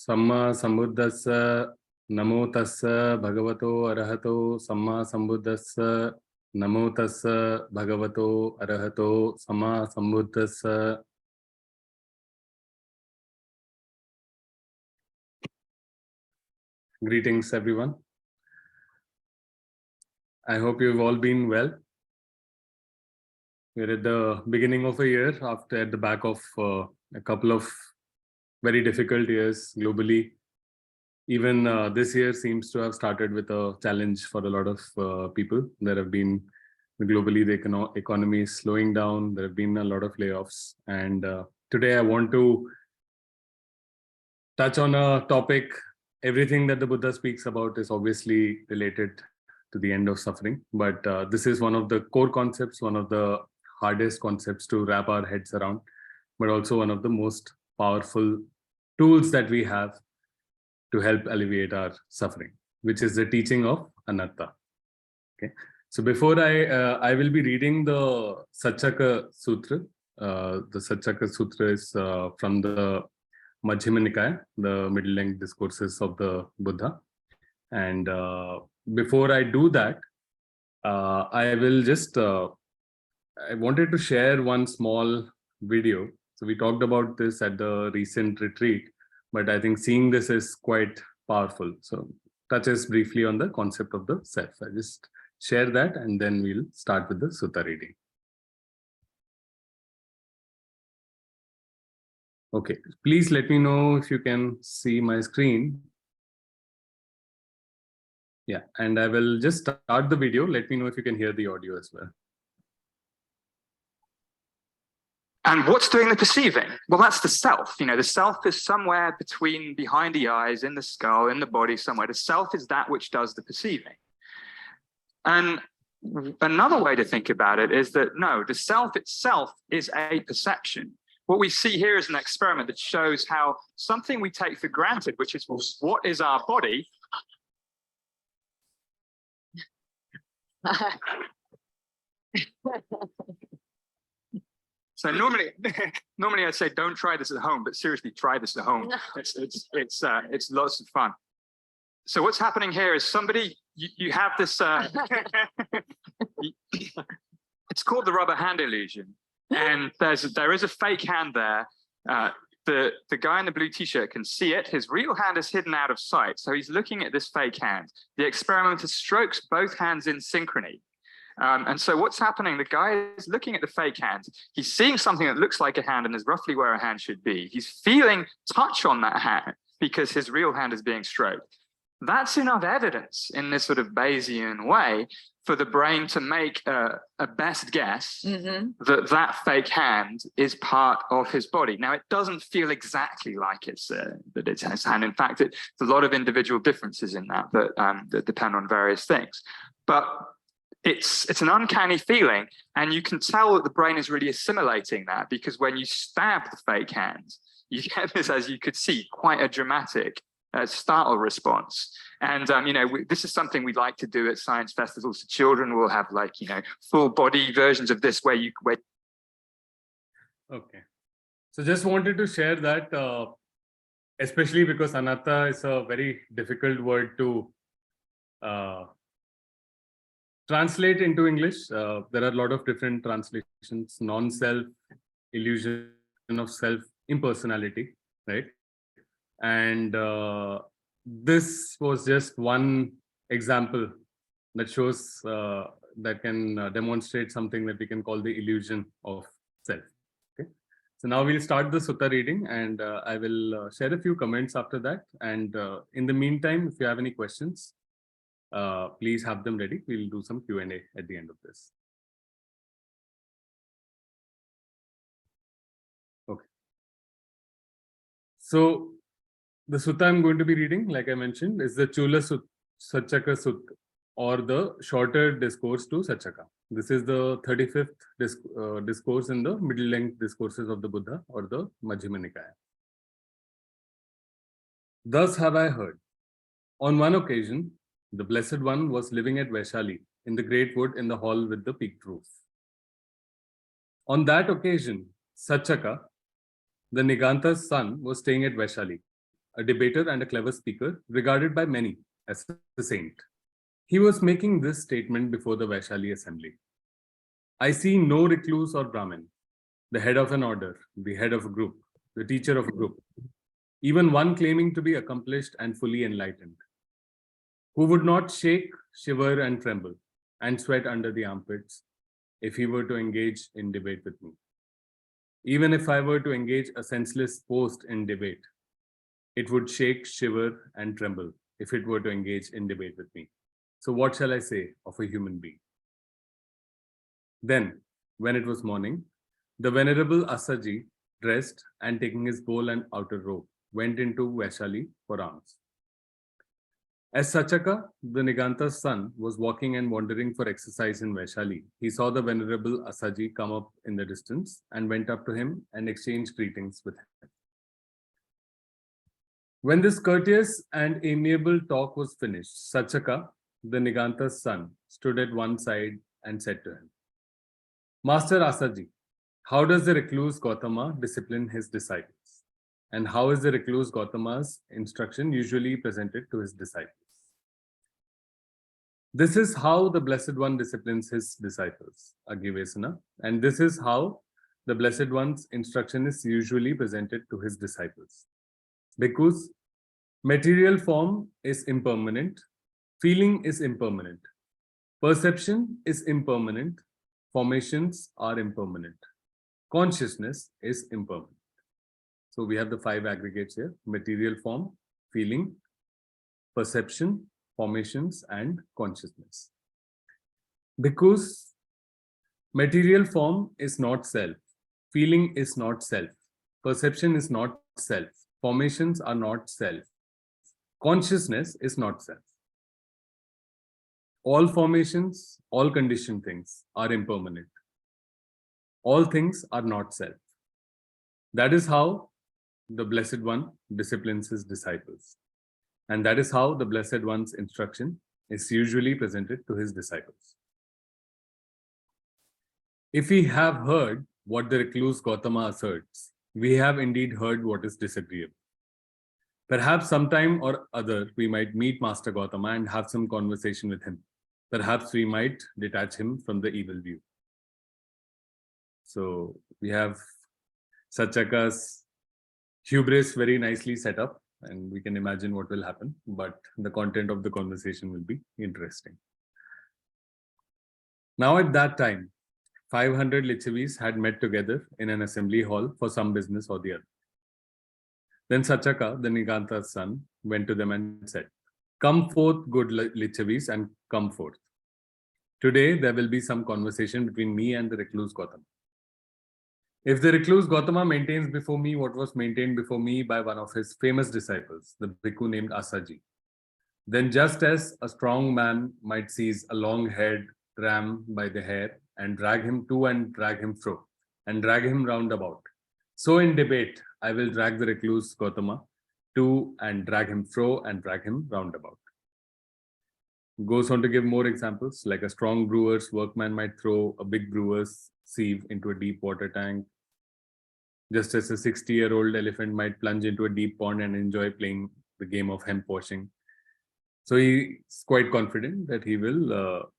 Samma sambuddhassa namo tassa bhagavato arahato samma sambuddhassa namo tassa bhagavato arahato samma sambuddhassa. Greetings, everyone. I hope you've all been well. We're at the beginning of a year at the back of a couple of very difficult years globally. Even this year seems to have started with a challenge for a lot of people. There have been globally the economy is slowing down. There have been a lot of layoffs. And today I want to touch on a topic. Everything that the Buddha speaks about is obviously related to the end of suffering. But this is one of the core concepts, one of the hardest concepts to wrap our heads around, but also one of the most powerful tools that we have to help alleviate our suffering, which is the teaching of Anatta. Okay, so before I will be reading the Saccaka Sutra. The Saccaka Sutra is from the Majjhima Nikaya, the middle-length discourses of the Buddha. And before I do that, I will just I wanted to share one small video. So we talked about this at the recent retreat, but I think seeing this is quite powerful. So touches briefly on the concept of the self. I just share that and then we'll start with the sutta reading. Okay, please let me know if you can see my screen. Yeah, and I will just start the video. Let me know if you can hear the audio as well. And what's doing the perceiving? Well, that's the self. You know, the self is somewhere behind the eyes, in the skull, in the body, somewhere. The self is that which does the perceiving. And another way to think about it is that, no, the self itself is a perception. What we see here is an experiment that shows how something we take for granted, which is, well, what is our body? So normally I'd say don't try this at home, but seriously try this at home. It's lots of fun. So what's happening here is you have this. It's called the rubber hand illusion, and there is a fake hand there. The guy in the blue t-shirt can see it. His real hand is hidden out of sight, so he's looking at this fake hand. The experimenter strokes both hands in synchrony. And so what's happening, the guy is looking at the fake hand. He's seeing something that looks like a hand and is roughly where a hand should be. He's feeling touch on that hand because his real hand is being stroked. That's enough evidence in this sort of Bayesian way for the brain to make a best guess that fake hand is part of his body. Now, it doesn't feel exactly like that it's his hand. In fact, there's a lot of individual differences in that depend on various things. But it's an uncanny feeling, and you can tell that the brain is really assimilating that, because when you stab the fake hand, you get this, as you could see, quite a dramatic startle response. And this is something we like to do at science festivals to children. We'll have full body versions of this where Okay, so just wanted to share that, especially because Anatta is a very difficult word to translate into English. There are a lot of different translations: non-self, illusion of self, impersonality, right? And this was just one example that shows that can demonstrate something that we can call the illusion of self. Okay, so now we'll start the sutta reading, and I will share a few comments after that. And in the meantime, if you have any questions, please have them ready. We'll do some Q&A at the end of this. Okay. So the sutta I'm going to be reading, like I mentioned, is the CullaSaccaka Sutta, or the Shorter Discourse to Saccaka. This is the 35th discourse in the middle-length discourses of the Buddha, or the Majjhima Nikaya. Thus have I heard. On one occasion, the Blessed One was living at Vaishali, in the great wood in the hall with the peaked roof. On that occasion, Saccaka, the Nigantha's son, was staying at Vaishali, a debater and a clever speaker, regarded by many as a saint. He was making this statement before the Vaishali assembly. I see no recluse or Brahmin, the head of an order, the head of a group, the teacher of a group, even one claiming to be accomplished and fully enlightened, who would not shake, shiver, and tremble, and sweat under the armpits if he were to engage in debate with me. Even if I were to engage a senseless post in debate, it would shake, shiver, and tremble if it were to engage in debate with me. So what shall I say of a human being? Then, when it was morning, the venerable Asaji, dressed and taking his bowl and outer robe, went into Vaishali for alms. As Saccaka, the Nigantha's son, was walking and wandering for exercise in Vaishali, he saw the venerable Asaji come up in the distance and went up to him and exchanged greetings with him. When this courteous and amiable talk was finished, Saccaka, the Nigantha's son, stood at one side and said to him, Master Asaji, how does the recluse Gautama discipline his disciples? And how is the recluse Gautama's instruction usually presented to his disciples? This is how the Blessed One disciplines his disciples, Agivesana, and this is how the Blessed One's instruction is usually presented to his disciples. Because material form is impermanent, feeling is impermanent, perception is impermanent, formations are impermanent, consciousness is impermanent. So we have the 5 aggregates here: material form, feeling, perception, formations, and consciousness. Because material form is not self, feeling is not self, perception is not self, formations are not self, consciousness is not self. All formations, all conditioned things are impermanent. All things are not self. That is how the Blessed One disciplines his disciples. And that is how the Blessed One's instruction is usually presented to his disciples. If we have heard what the recluse Gautama asserts, we have indeed heard what is disagreeable. Perhaps sometime or other we might meet Master Gautama and have some conversation with him. Perhaps we might detach him from the evil view. So we have Saccaka's hubris very nicely set up, and we can imagine what will happen, but the content of the conversation will be interesting. Now at that time, 500 Lichavis had met together in an assembly hall for some business or the other. Then Saccaka, the Nigantha's son, went to them and said, Come forth, good Lichavis, and come forth. Today there will be some conversation between me and the recluse Gautama. If the recluse Gautama maintains before me what was maintained before me by one of his famous disciples, the bhikkhu named Asaji, then just as a strong man might seize a long-haired ram by the hair and drag him to and drag him fro, and drag him round about, so in debate I will drag the recluse Gautama to and drag him fro and drag him round about. Goes on to give more examples, like a strong brewer's workman might throw a big brewer's sieve into a deep water tank, just as a 60-year-old elephant might plunge into a deep pond and enjoy playing the game of hemp washing. So he is quite confident that he will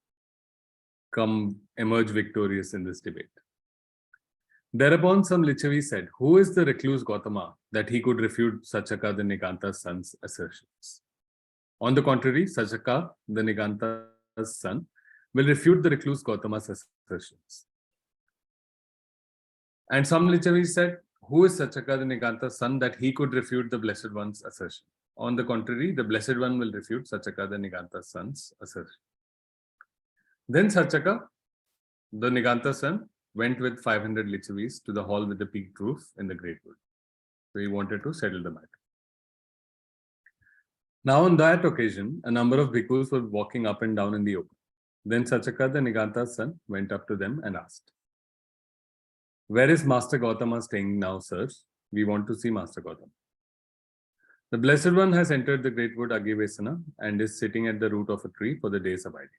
emerge victorious in this debate. Thereupon some Lichavi said, Who is the recluse Gautama that he could refute Saccaka the Nigantha's son's assertions? On the contrary, Saccaka the Nigantha's son will refute the recluse Gautama's assertions. And some Lichavis said, Who is Saccaka the Nigantha's son that he could refute the Blessed One's assertion? On the contrary, the Blessed One will refute Saccaka the Nigantha's son's assertion. Then Saccaka, the Nigantha's son, went with 500 Lichavis to the hall with the peaked roof in the great wood. So he wanted to settle the matter. Now on that occasion, a number of bhikkhus were walking up and down in the open. Then Saccaka the Nigantha's son went up to them and asked, Where is Master Gautama staying now, sirs? We want to see Master Gautama. The Blessed One has entered the great wood Agivesana and is sitting at the root of a tree for the day's abiding.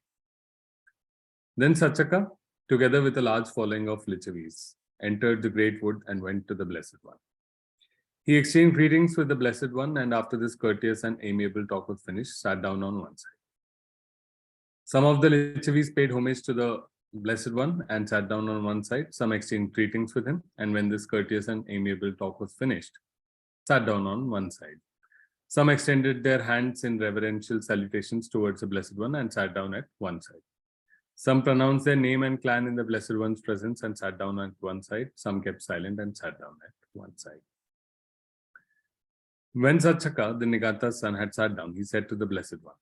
Then Saccaka, together with a large following of Lichavis, entered the great wood and went to the Blessed One. He exchanged greetings with the Blessed One, and after this courteous and amiable talk was finished, sat down on one side. Some of the Lichavis paid homage to the Blessed One and sat down on one side. Some exchanged greetings with him, and when this courteous and amiable talk was finished, sat down on one side. Some extended their hands in reverential salutations towards the Blessed One and sat down at one side. Some pronounced their name and clan in the Blessed One's presence and sat down at one side. Some kept silent and sat down at one side. When Saccaka, the Nigantha's son, had sat down, he said to the Blessed One,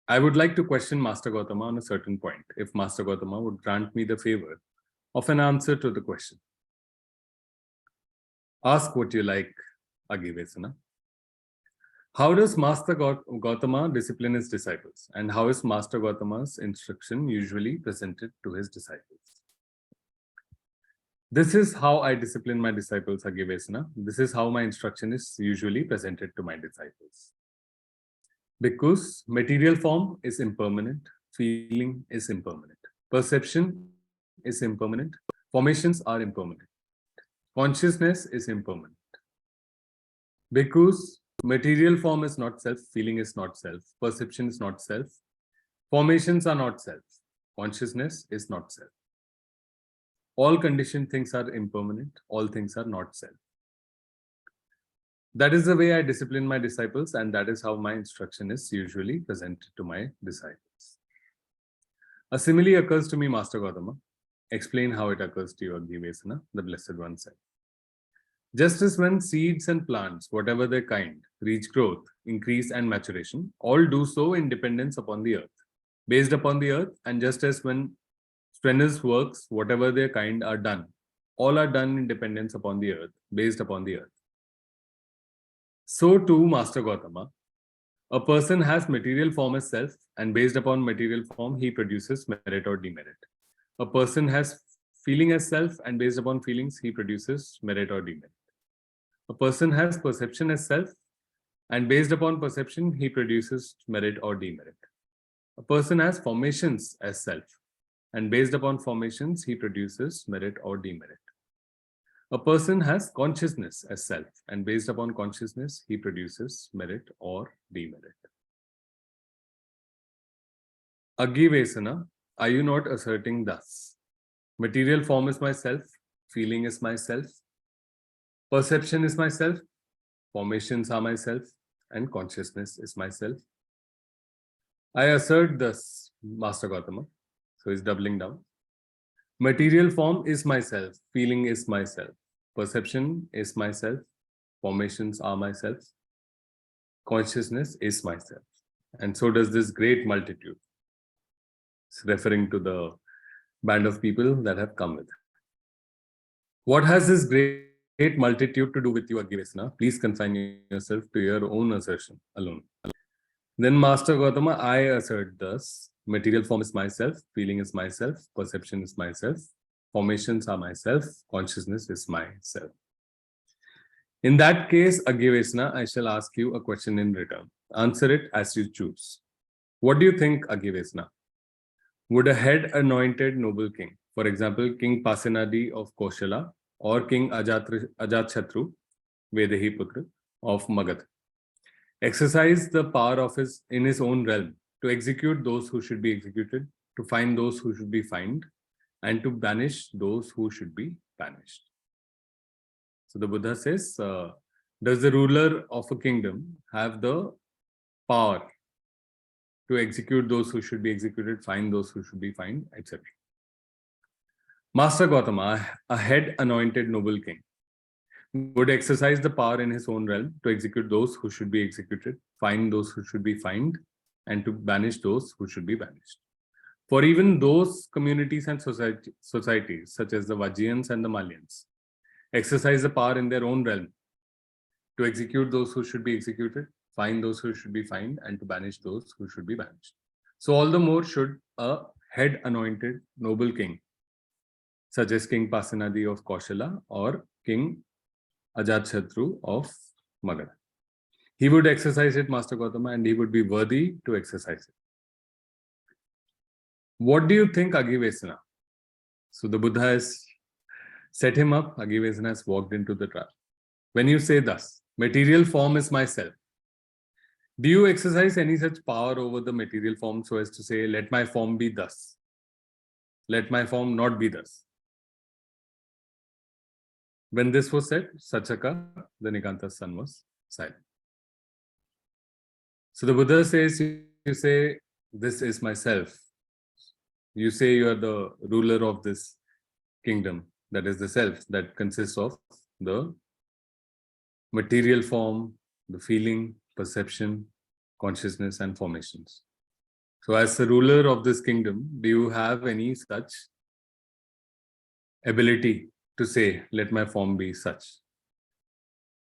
I would like to question Master Gautama on a certain point, if Master Gautama would grant me the favor of an answer to the question. Ask what you like, Agivesana. How does Master Gautama discipline his disciples? And how is Master Gautama's instruction usually presented to his disciples? This is how I discipline my disciples, Agivesana. This is how my instruction is usually presented to my disciples. Because material form is impermanent, feeling is impermanent, perception is impermanent, formations are impermanent, consciousness is impermanent. Because material form is not self, feeling is not self, perception is not self, formations are not self, consciousness is not self. All conditioned things are impermanent, all things are not self. That is the way I discipline my disciples, and that is how my instruction is usually presented to my disciples. A simile occurs to me, Master Gautama. Explain how it occurs to you, Agivesana, the Blessed One said. Just as when seeds and plants, whatever their kind, reach growth, increase, and maturation, all do so in dependence upon the earth, based upon the earth, and just as when strenuous works, whatever their kind, are done, all are done in dependence upon the earth, based upon the earth. So too, Master Gautama, a person has material form as self, and based upon material form, he produces merit or demerit. A person has feeling as self, and based upon feelings, he produces merit or demerit. A person has perception as self, and based upon perception, he produces merit or demerit. A person has formations as self, and based upon formations, he produces merit or demerit. A person has consciousness as self, and based upon consciousness, he produces merit or demerit. Agivesana, are you not asserting thus? Material form is myself, feeling is myself, perception is myself, formations are myself, and consciousness is myself. I assert thus, Master Gautama. So he's doubling down. Material form is myself, feeling is myself, perception is myself, formations are myself, consciousness is myself. And so does this great multitude. It's referring to the band of people that have come with. What has this great multitude to do with you, Agivesana? Please confine yourself to your own assertion alone. Then Master Gautama, I assert thus, material form is myself, feeling is myself, perception is myself, formations are myself, consciousness is myself. In that case, Agivesana, I shall ask you a question in return. Answer it as you choose. What do you think, Agivesana? Would a head-anointed noble king, for example, King Pasenadi of Koshala or King Ajatshatu, Vedehi Putra of Magadha, exercise the power of in his own realm to execute those who should be executed, to find those who should be fined, and to banish those who should be banished? So the Buddha says, does the ruler of a kingdom have the power to execute those who should be executed, find those who should be fined, etc.? Master Gautama, a head-anointed noble king, would exercise the power in his own realm to execute those who should be executed, find those who should be fined, and to banish those who should be banished. For even those communities and societies, such as the Vajjayans and the Malyans, exercise the power in their own realm to execute those who should be executed, find those who should be fined, and to banish those who should be banished. So all the more should a head-anointed noble king, such as King Pasenadi of Koshala or King Ajatshatu of Magadha. He would exercise it, Master Gautama, and he would be worthy to exercise it. What do you think, Agivesana? So the Buddha has set him up. Agivesana has walked into the trap. when you say thus, material form is myself, do you exercise any such power over the material form so as to say, let my form be thus, let my form not be thus? When this was said, Saccaka, the Nigantha's son, was silent. So the Buddha says, you say, this is myself. You say you are the ruler of this kingdom, that is the self, that consists of the material form, the feeling, perception, consciousness, and formations. So as the ruler of this kingdom, do you have any such ability to say, let my form be such?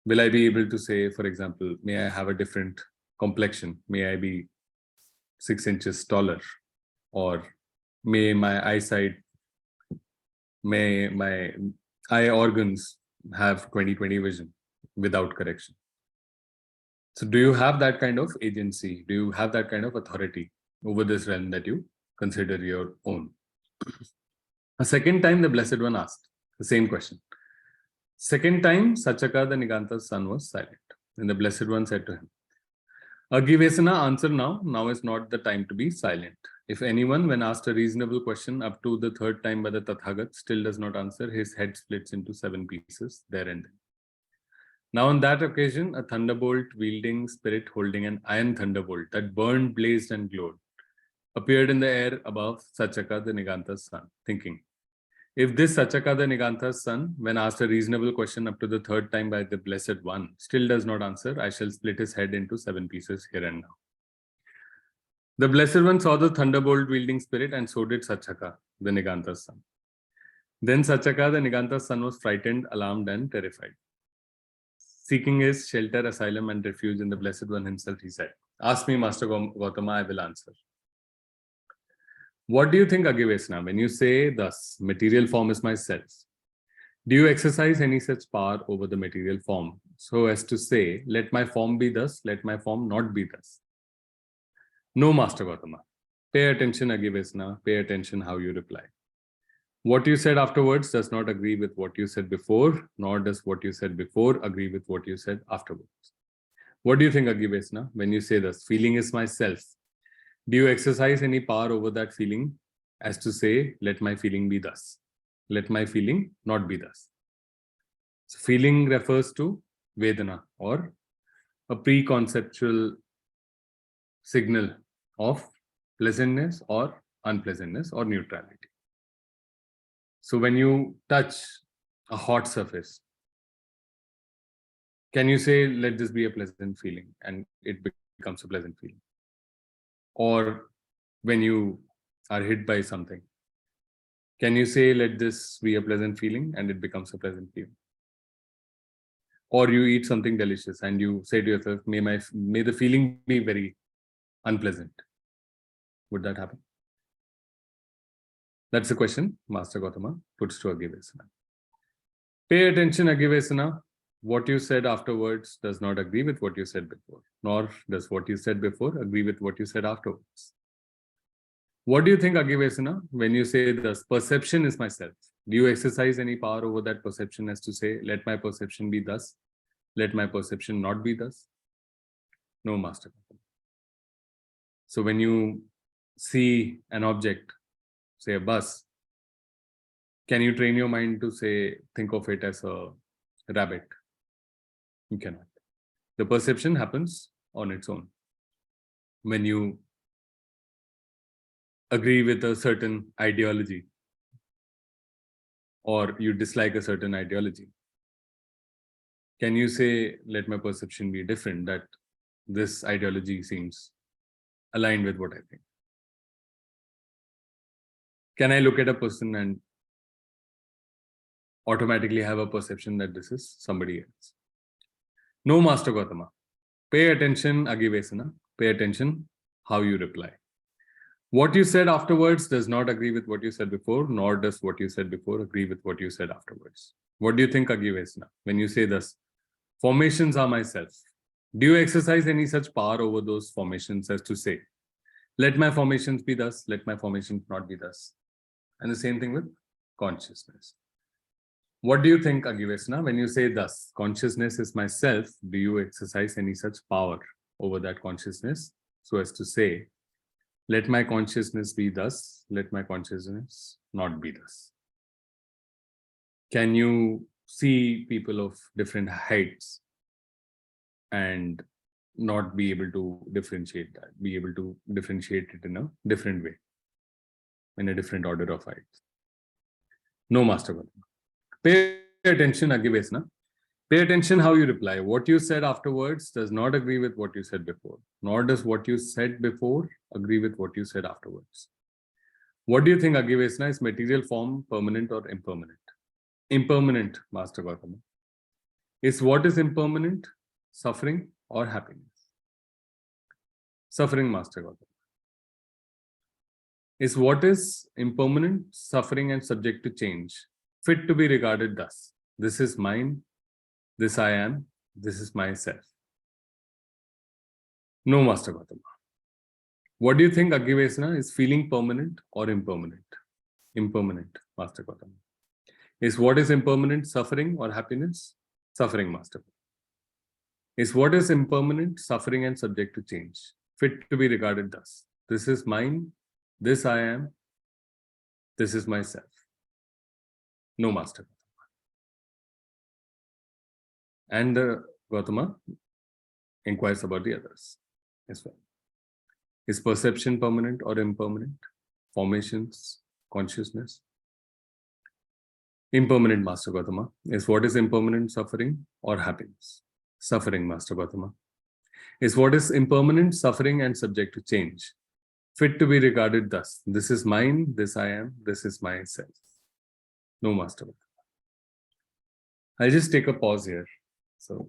Will I be able to say, for example, may I have a different complexion? May I be 6 inches taller? Or may my eyesight, may my eye organs have 20/20 vision without correction? So do you have that kind of agency? Do you have that kind of authority over this realm that you consider your own? A second time, the Blessed One asked the same question. Second time, Saccaka the Nigantha's son was silent. And the Blessed One said to him, Agivesana, answer now. Now is not the time to be silent. If anyone, when asked a reasonable question up to the third time by the Tathagat, still does not answer, his head splits into 7 pieces there and then. Now on that occasion, a thunderbolt wielding spirit holding an iron thunderbolt that burned, blazed, and glowed appeared in the air above Saccaka the Nigantha's son, thinking, if this Saccaka the Nigantha's son, when asked a reasonable question up to the third time by the Blessed One, still does not answer, I shall split his head into 7 pieces here and now. The Blessed One saw the thunderbolt wielding spirit, and so did Saccaka the Nigantha's son. Then Saccaka the Nigantha's son was frightened, alarmed, and terrified. Seeking his shelter, asylum, and refuge in the Blessed One himself, he said, ask me, Master Gautama, I will answer. What do you think, Agivesana, when you say thus, material form is myself? Do you exercise any such power over the material form so as to say, let my form be thus, let my form not be thus? No, Master Gautama. Pay attention, Agivesana, pay attention how you reply. What you said afterwards does not agree with what you said before, nor does what you said before agree with what you said afterwards. What do you think, Agivesana, when you say this, feeling is myself? Do you exercise any power over that feeling as to say, let my feeling be thus, let my feeling not be thus? So feeling refers to Vedana, or a preconceptual signal of pleasantness or unpleasantness or neutrality. So when you touch a hot surface, can you say, let this be a pleasant feeling, and it becomes a pleasant feeling? Or when you are hit by something, can you say, let this be a pleasant feeling, and it becomes a pleasant feeling? Or you eat something delicious and you say to yourself, may the feeling be very unpleasant. Would that happen? That's the question Master Gautama puts to Agivesana. Pay attention, Agivesana. What you said afterwards does not agree with what you said before, nor does what you said before agree with what you said afterwards. What do you think, Agivesana, when you say this, perception is myself? Do you exercise any power over that perception as to say, let my perception be thus, let my perception not be thus? No, Master Gautama. So when you see an object, say a bus, can you train your mind to say, think of it as a rabbit? You cannot. The perception happens on its own. When you agree with a certain ideology or you dislike a certain ideology, can you say, let my perception be different, that this ideology seems aligned with what I think? Can I look at a person and automatically have a perception that this is somebody else? No, Master Gautama. Pay attention, Agivesana. Pay attention how you reply. What you said afterwards does not agree with what you said before, nor does what you said before agree with what you said afterwards. What do you think, Agivesana, when you say this? Formations are myself. Do you exercise any such power over those formations as to say, let my formations be thus, let my formations not be thus? And the same thing with consciousness. What do you think, Agivesna, when you say thus, consciousness is myself, do you exercise any such power over that consciousness so as to say, let my consciousness be thus, let my consciousness not be thus? Can you see people of different heights and not be able to differentiate that, be able to differentiate it in a different way, in a different order of heights? No, Master Gautama. Pay attention, Agivesna. Pay attention how you reply. What you said afterwards does not agree with what you said before, nor does what you said before agree with what you said afterwards. What do you think, Agivesna, is material form permanent or impermanent? Impermanent, Master Gautama. Is what is impermanent suffering or happiness? Suffering, Master Gautama. Is what is impermanent, suffering, and subject to change fit to be regarded thus? This is mine, this I am, this is myself. No, Master Gautama. What do you think, Agivesna, is feeling permanent or impermanent? Impermanent, Master Gautama. Is what is impermanent suffering or happiness? Suffering, Master Gautama. Is what is impermanent, suffering, and subject to change fit to be regarded thus? This is mine, this I am, this is myself. No, Master Gautama. And Gautama inquires about the others as well. Is perception permanent or impermanent? Formations, consciousness? Impermanent, Master Gautama. Is what is impermanent suffering or happiness? Suffering, Master Gautama. Is what is impermanent suffering and subject to change fit to be regarded thus? This is mine, this I am, this is myself. No, Master Gautama. I'll just take a pause here. So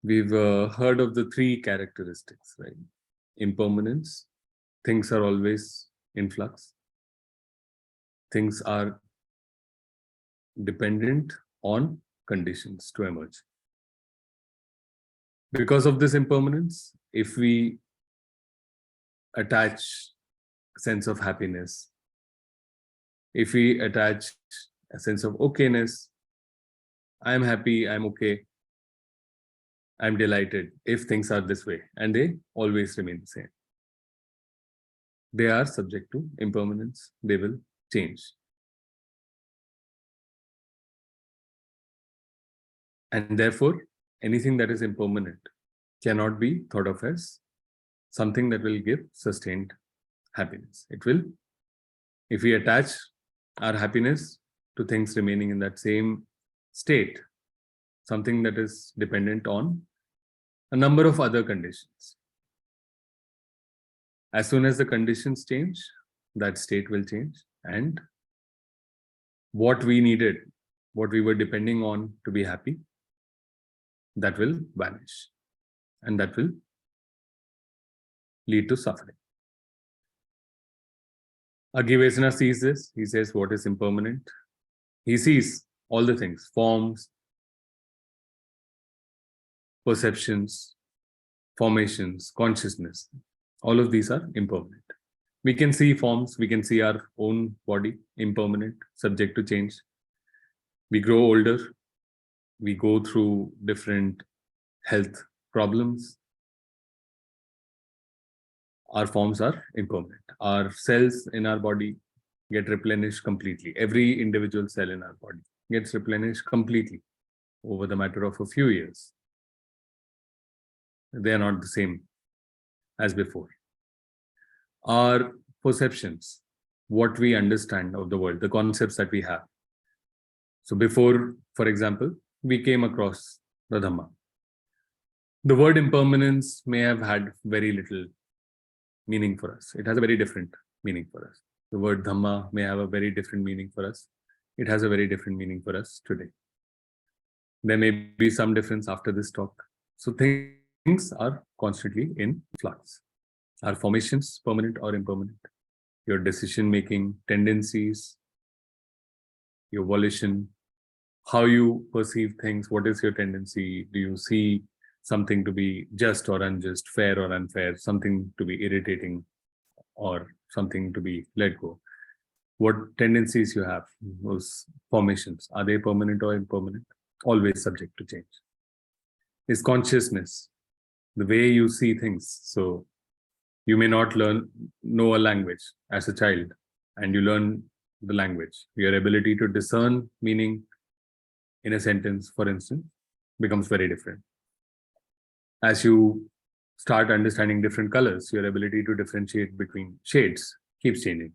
we've heard of the three characteristics, right? Impermanence, things are always in flux. Things are dependent on conditions to emerge. Because of this impermanence, if we attach a sense of happiness, if we attach a sense of okayness, I'm happy, I'm okay, I'm delighted if things are this way, and they always remain the same. They are subject to impermanence, they will change. And therefore, anything that is impermanent cannot be thought of as something that will give sustained happiness. It will, if we attach our happiness to things remaining in that same state, something that is dependent on a number of other conditions. As soon as the conditions change, that state will change, and what we needed, what we were depending on to be happy, that will vanish, and that will lead to suffering. Agivesna sees this. He says, what is impermanent? He sees all the things, forms, perceptions, formations, consciousness. All of these are impermanent. We can see forms, we can see our own body, impermanent, subject to change. We grow older, we go through different health problems. Our forms are impermanent. Our cells in our body get replenished completely. Every individual cell in our body gets replenished completely over the matter of a few years. They are not the same as before. Our perceptions, what we understand of the world, the concepts that we have. So before, for example, we came across the Dhamma. The word impermanence may have had very little meaning for us. It has a very different meaning for us. The word Dhamma may have a very different meaning for us. It has a very different meaning for us today. There may be some difference after this talk. So things are constantly in flux. Are formations permanent or impermanent? Your decision-making tendencies, your volition, how you perceive things, what is your tendency? Do you see something to be just or unjust, fair or unfair, something to be irritating or something to be let go? what tendencies you have, those formations, are they permanent or impermanent? Always subject to change. Is consciousness the way you see things? So you may not know a language as a child, and you learn the language. Your ability to discern meaning in a sentence, for instance, becomes very different. As you start understanding different colors, your ability to differentiate between shades keeps changing.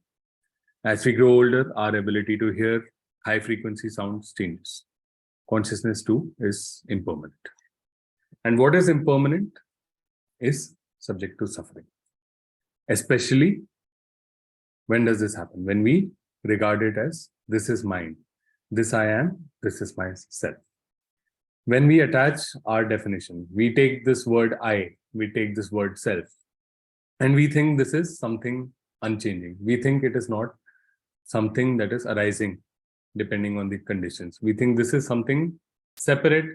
As we grow older, our ability to hear high frequency sounds changes. Consciousness too is impermanent. And what is impermanent is subject to suffering. Especially when does this happen? When we regard it as this is mine, this I am, this is myself. When we attach our definition, we take this word I, we take this word self, and we think this is something unchanging. We think it is not something that is arising depending on the conditions. We think this is something separate,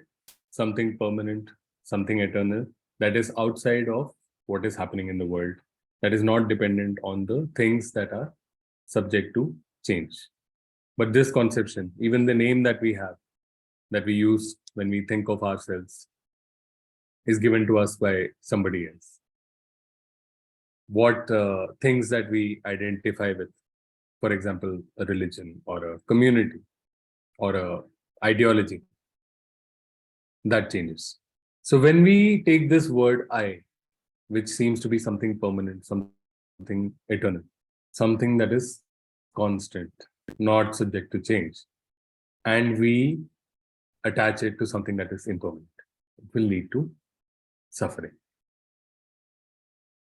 something permanent, something eternal, that is outside of what is happening in the world, that is not dependent on the things that are subject to change. But this conception, even the name that we have, that we use when we think of ourselves, is given to us by somebody else. What things that we identify with, for example, a religion or a community or a ideology, that changes. So when we take this word I, which seems to be something permanent, something eternal, something that is constant, not subject to change, and we attach it to something that is impermanent, it will lead to suffering.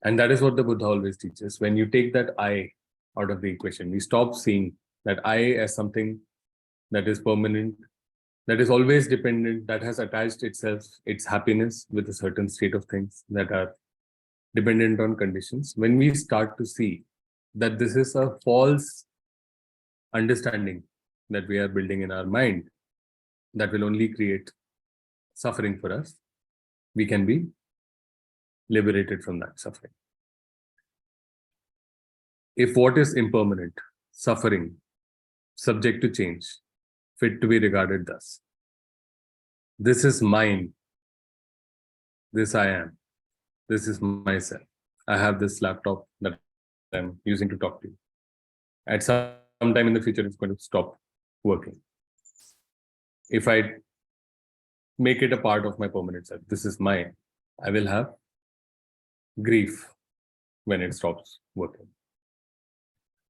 And that is what the Buddha always teaches. When you take that I out of the equation, we stop seeing that I as something that is permanent, that is always dependent, that has attached itself, its happiness with a certain state of things that are dependent on conditions. When we start to see that this is a false understanding that we are building in our mind, that will only create suffering for us, we can be liberated from that suffering. If what is impermanent, suffering, subject to change, fit to be regarded thus, this is mine, this I am, this is myself. I have this laptop that I'm using to talk to you. At some time in the future, it's going to stop working. If I make it a part of my permanent self, this is mine, I will have grief when it stops working.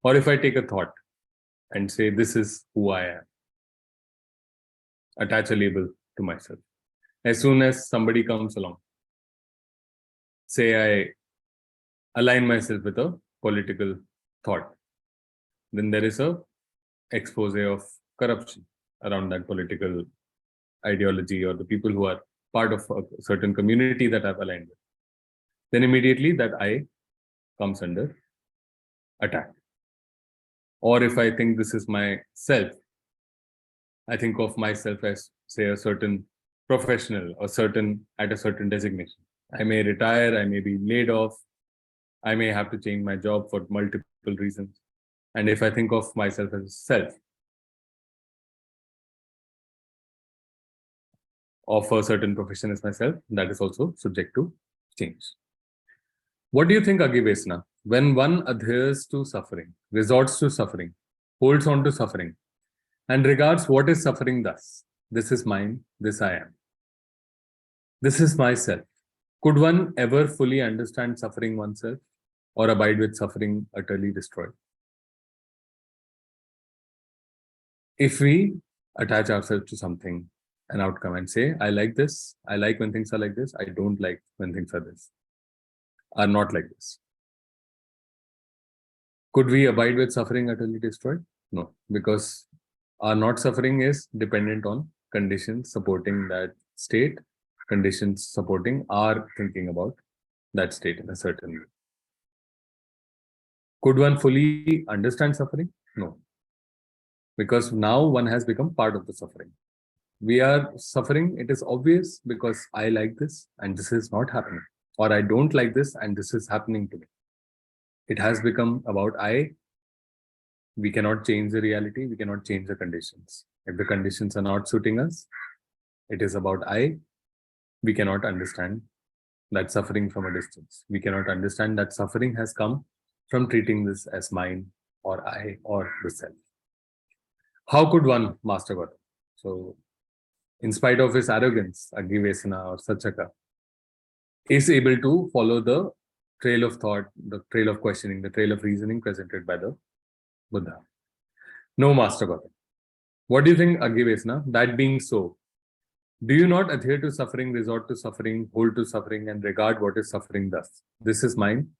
Or if I take a thought and say, this is who I am, attach a label to myself. As soon as somebody comes along, say I align myself with a political thought, then there is a expose of corruption around that political ideology or the people who are part of a certain community that I've aligned with. Then immediately that I comes under attack. Or if I think this is myself, I think of myself as, say, a certain professional or at a certain designation. I may retire, I may be laid off, I may have to change my job for multiple reasons. And if I think of myself as self, of a certain profession as myself, that is also subject to change. What do you think, Agivesna? When one adheres to suffering, resorts to suffering, holds on to suffering, and regards what is suffering thus, this is mine, this I am, this is myself. Could one ever fully understand suffering oneself or abide with suffering utterly destroyed? If we attach ourselves to something, an outcome, and say, I like this, I like when things are like this, I don't like when things are not like this. Could we abide with suffering utterly destroyed? No, because our not suffering is dependent on conditions supporting that state, conditions supporting our thinking about that state in a certain way. Could one fully understand suffering? No, because now one has become part of the suffering. We are suffering, it is obvious, because I like this and this is not happening, or I don't like this and this is happening to me. It has become about I We cannot change the reality. We cannot change the conditions. If the conditions are not suiting us, it is about I. We cannot understand that suffering from a distance. We cannot understand that suffering has come from treating this as mine or I or the self. How could one master Gautama? So, in spite of his arrogance, Agivesana or Saccaka is able to follow the trail of thought, the trail of questioning, the trail of reasoning presented by the Buddha. No master Gautama. What do you think, Agivesana? That being so, do you not adhere to suffering, resort to suffering, hold to suffering, and regard what is suffering thus? This is mine,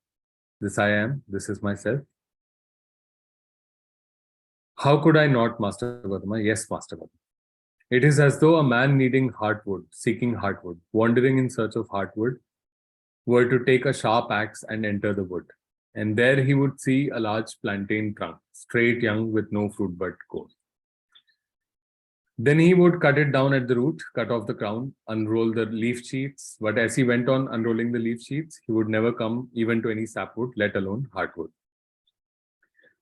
this I am, this is myself. How could I not, Master Gautama? Yes, Master Gautama. It is as though a man needing heartwood, seeking heartwood, wandering in search of heartwood, were to take a sharp axe and enter the wood. And there he would see a large plantain trunk, straight young with no fruit but core. Then he would cut it down at the root, cut off the crown, unroll the leaf sheets. But as he went on unrolling the leaf sheets, he would never come even to any sapwood, let alone heartwood.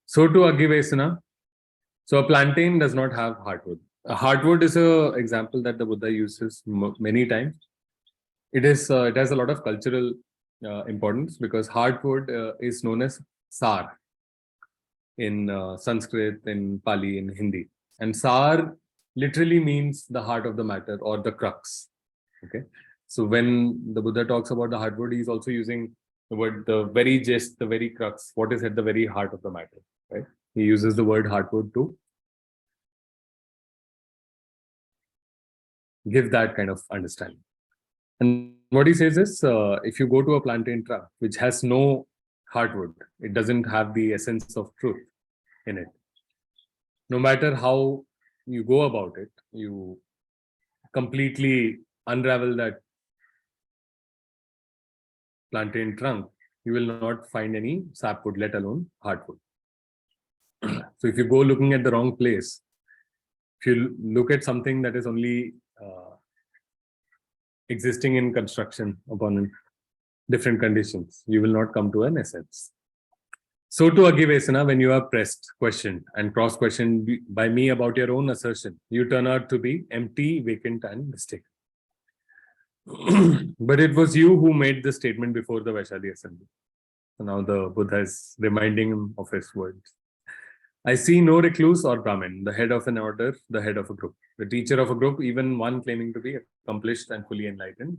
So to Agivesana, so a plantain does not have heartwood. A heartwood is an example that the Buddha uses many times. It has a lot of cultural importance because heartwood is known as sar in Sanskrit, in Pali, in Hindi. And sar literally means the heart of the matter or the crux. Okay. So when the Buddha talks about the heartwood, he's also using the word, the very gist, the very crux, what is at the very heart of the matter. Right. He uses the word heartwood to give that kind of understanding. And what he says is, if you go to a plantain trunk which has no heartwood, it doesn't have the essence of truth in it. No matter how you go about it, you completely unravel that plantain trunk, you will not find any sapwood, let alone heartwood. So if you go looking at the wrong place, if you look at something that is only existing in construction upon different conditions, you will not come to an essence. So to Agivesana, when you are pressed, questioned, and cross-questioned by me about your own assertion, you turn out to be empty, vacant, and mistaken. But it was you who made the statement before the Vaishali assembly. So now the Buddha is reminding him of his words. I see no recluse or Brahmin, the head of an order, the head of a group, the teacher of a group, even one claiming to be accomplished and fully enlightened,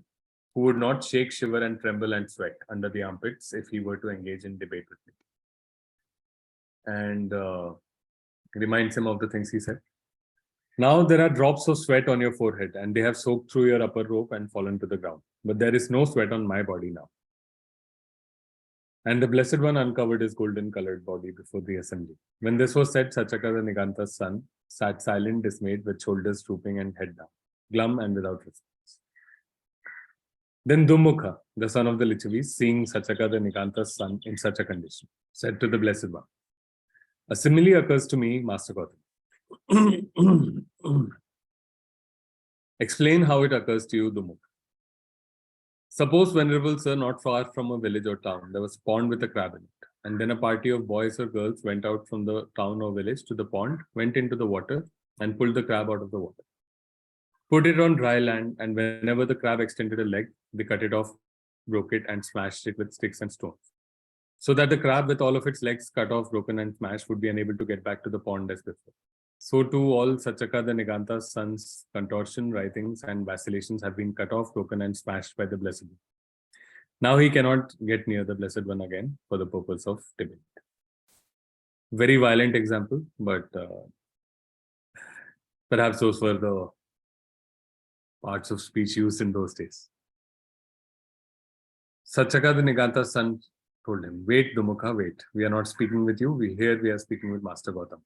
who would not shake, shiver, and tremble and sweat under the armpits if he were to engage in debate with me. And reminds him of the things he said. Now there are drops of sweat on your forehead, and they have soaked through your upper robe and fallen to the ground. But there is no sweat on my body now. And the Blessed One uncovered his golden-colored body before the assembly. When this was said, Saccaka the Nigantha's son sat silent, dismayed, with shoulders drooping and head down, glum and without response. Then Dummukha, the son of the Lichavis, seeing Saccaka the Nigantha's son in such a condition, said to the Blessed One, a simile occurs to me, Master Gautama. Explain how it occurs to you, Dummukha. Suppose, Venerable Sir, not far from a village or town, there was a pond with a crab in it. And then a party of boys or girls went out from the town or village to the pond, went into the water, and pulled the crab out of the water. Put it on dry land, and whenever the crab extended a leg, they cut it off, broke it, and smashed it with sticks and stones, so that the crab, with all of its legs cut off, broken, and smashed, would be unable to get back to the pond as before. So too all Saccaka the Nigantha's son's contortion, writhings, and vacillations have been cut off, broken, and smashed by the Blessed One. Now he cannot get near the Blessed One again for the purpose of debate. Very violent example, but perhaps those were the parts of speech used in those days. Saccaka the Nigantha's son told him, wait, Dummukha, wait. We are not speaking with you. We are speaking with Master Gautama.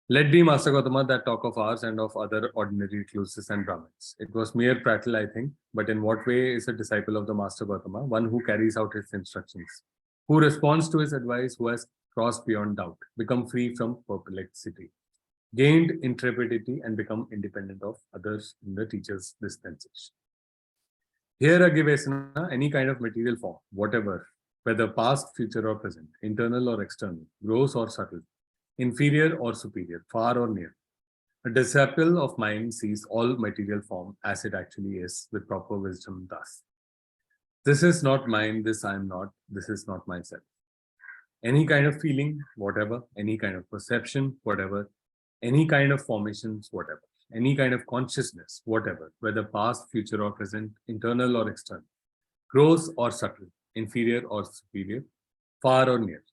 Let be, Master Gautama, that talk of ours and of other ordinary recluses and Brahmins. It was mere prattle, I think, but in what way is a disciple of the Master Gautama one who carries out his instructions, who responds to his advice, who has crossed beyond doubt, become free from perplexity, gained intrepidity, and become independent of others in the teacher's dispensation? Here, Agivesana, any kind of material form, whatever, whether past, future, or present, internal or external, gross or subtle, inferior or superior, far or near. A disciple of mine sees all material form as it actually is with proper wisdom thus. This is not mine, this I am not, this is not myself. Any kind of feeling, whatever, any kind of perception, whatever, any kind of formations, whatever, any kind of consciousness, whatever, whether past, future, or present, internal or external, gross or subtle, inferior or superior, far or near.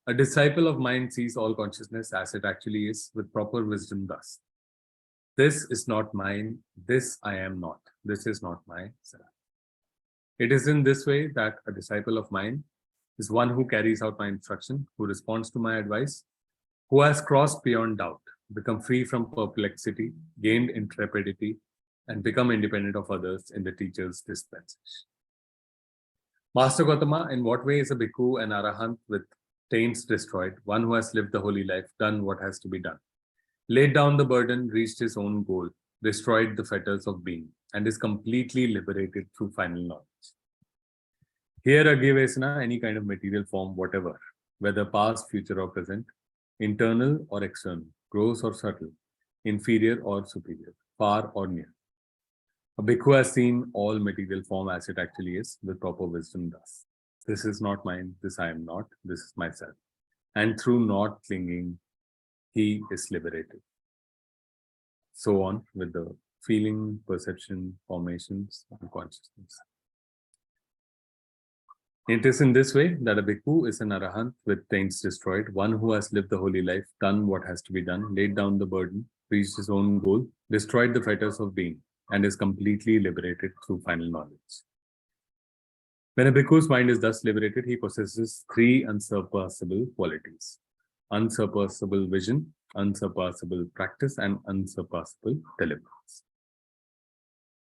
A disciple of mine sees all consciousness as it actually is with proper wisdom thus. This is not mine, this I am not, this is not myself. It is in this way that a disciple of mine is one who carries out my instruction, who responds to my advice, who has crossed beyond doubt, become free from perplexity, gained intrepidity, and become independent of others in the teacher's dispensation. Master Gautama, in what way is a bhikkhu an arahant with taints destroyed, one who has lived the holy life, done what has to be done, laid down the burden, reached his own goal, destroyed the fetters of being, and is completely liberated through final knowledge? Here, aggregates, any kind of material form, whatever, whether past, future, or present, internal or external, gross or subtle, inferior or superior, far or near. A bhikkhu has seen all material form as it actually is with proper wisdom thus. This is not mine, this I am not, this is myself. And through not clinging, he is liberated. So on with the feeling, perception, formations, and consciousness. It is in this way that a bhikkhu is an arahant with taints destroyed, one who has lived the holy life, done what has to be done, laid down the burden, reached his own goal, destroyed the fetters of being, and is completely liberated through final knowledge. When a bhikkhu's mind is thus liberated, he possesses three unsurpassable qualities: unsurpassable vision, unsurpassable practice, and unsurpassable deliverance.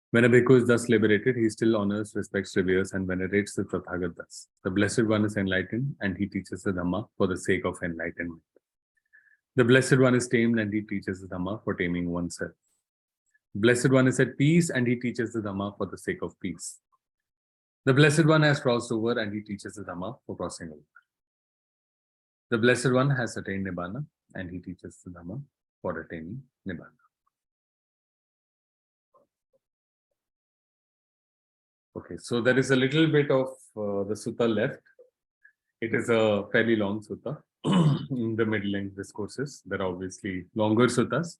When a bhikkhu is thus liberated, he still honors, respects, reveres, and venerates the Tathagata thus. The Blessed One is enlightened, and he teaches the Dhamma for the sake of enlightenment. The Blessed One is tamed, and he teaches the Dhamma for taming oneself. Blessed One is at peace, and he teaches the Dhamma for the sake of peace. The Blessed One has crossed over, and he teaches the Dhamma for crossing over. The Blessed One has attained Nibbana, and he teaches the Dhamma for attaining Nibbana. Okay, so there is a little bit of the sutta left. It is a fairly long sutta. In the mid-length discourses, there are obviously longer suttas.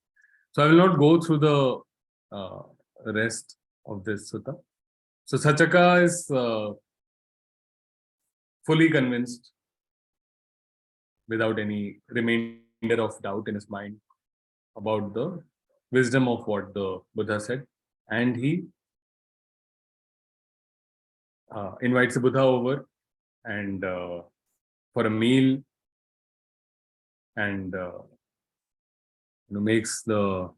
So I will not go through the rest of this sutta. So Saccaka is fully convinced, without any remainder of doubt in his mind, about the wisdom of what the Buddha said, and he invites the Buddha over and for a meal, and makes the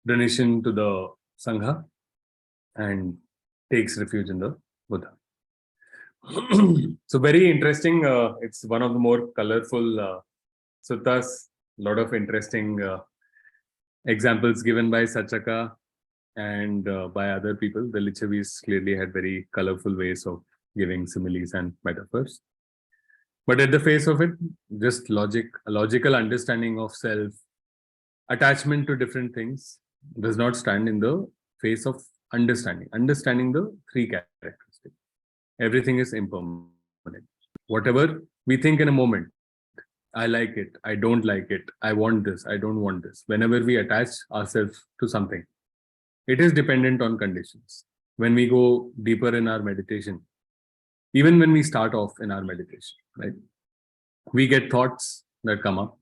donation to the Sangha and takes refuge in the Buddha. So very interesting. It's one of the more colorful suttas. A lot of interesting examples given by Saccaka and by other people. The Lichavis clearly had very colorful ways of giving similes and metaphors. But at the face of it, just logic, a logical understanding of self, attachment to different things does not stand in the face of understanding the three characteristics. Everything is impermanent. Whatever we think in a moment, I like it, I don't like it, I want this, I don't want this. Whenever we attach ourselves to something, it is dependent on conditions. When we go deeper in our meditation, even when we start off in our meditation, right, we get thoughts that come up.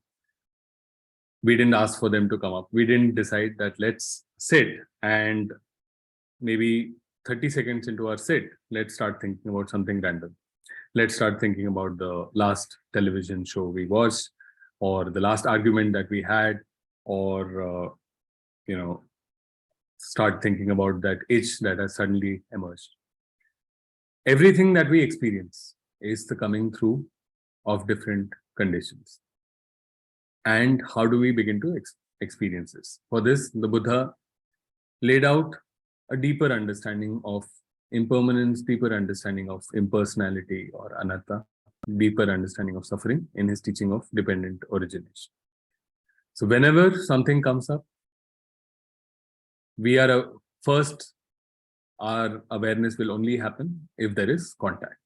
We didn't ask for them to come up. We didn't decide that let's sit and maybe 30 seconds into our sit, let's start thinking about something random. Let's start thinking about the last television show we watched, or the last argument that we had, or, start thinking about that itch that has suddenly emerged. Everything that we experience is the coming through of different conditions. And how do we begin to experience this? For this, the Buddha laid out a deeper understanding of impermanence, deeper understanding of impersonality or anatta, deeper understanding of suffering in his teaching of dependent origination. So whenever something comes up, we are first, our awareness will only happen if there is contact.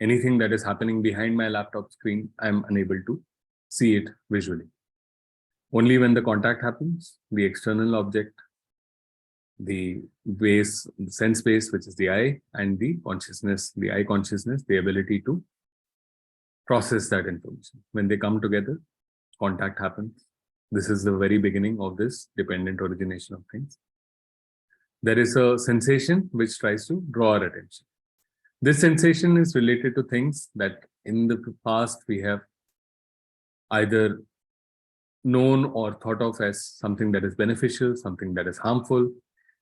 Anything that is happening behind my laptop screen, I'm unable to see it visually. Only when the contact happens, the external object, the base, the sense base, which is the I, and the consciousness, the I consciousness, the ability to process that information. When they come together, contact happens. This is the very beginning of this dependent origination of things. There is a sensation which tries to draw our attention. This sensation is related to things that in the past we have either known or thought of as something that is beneficial, something that is harmful,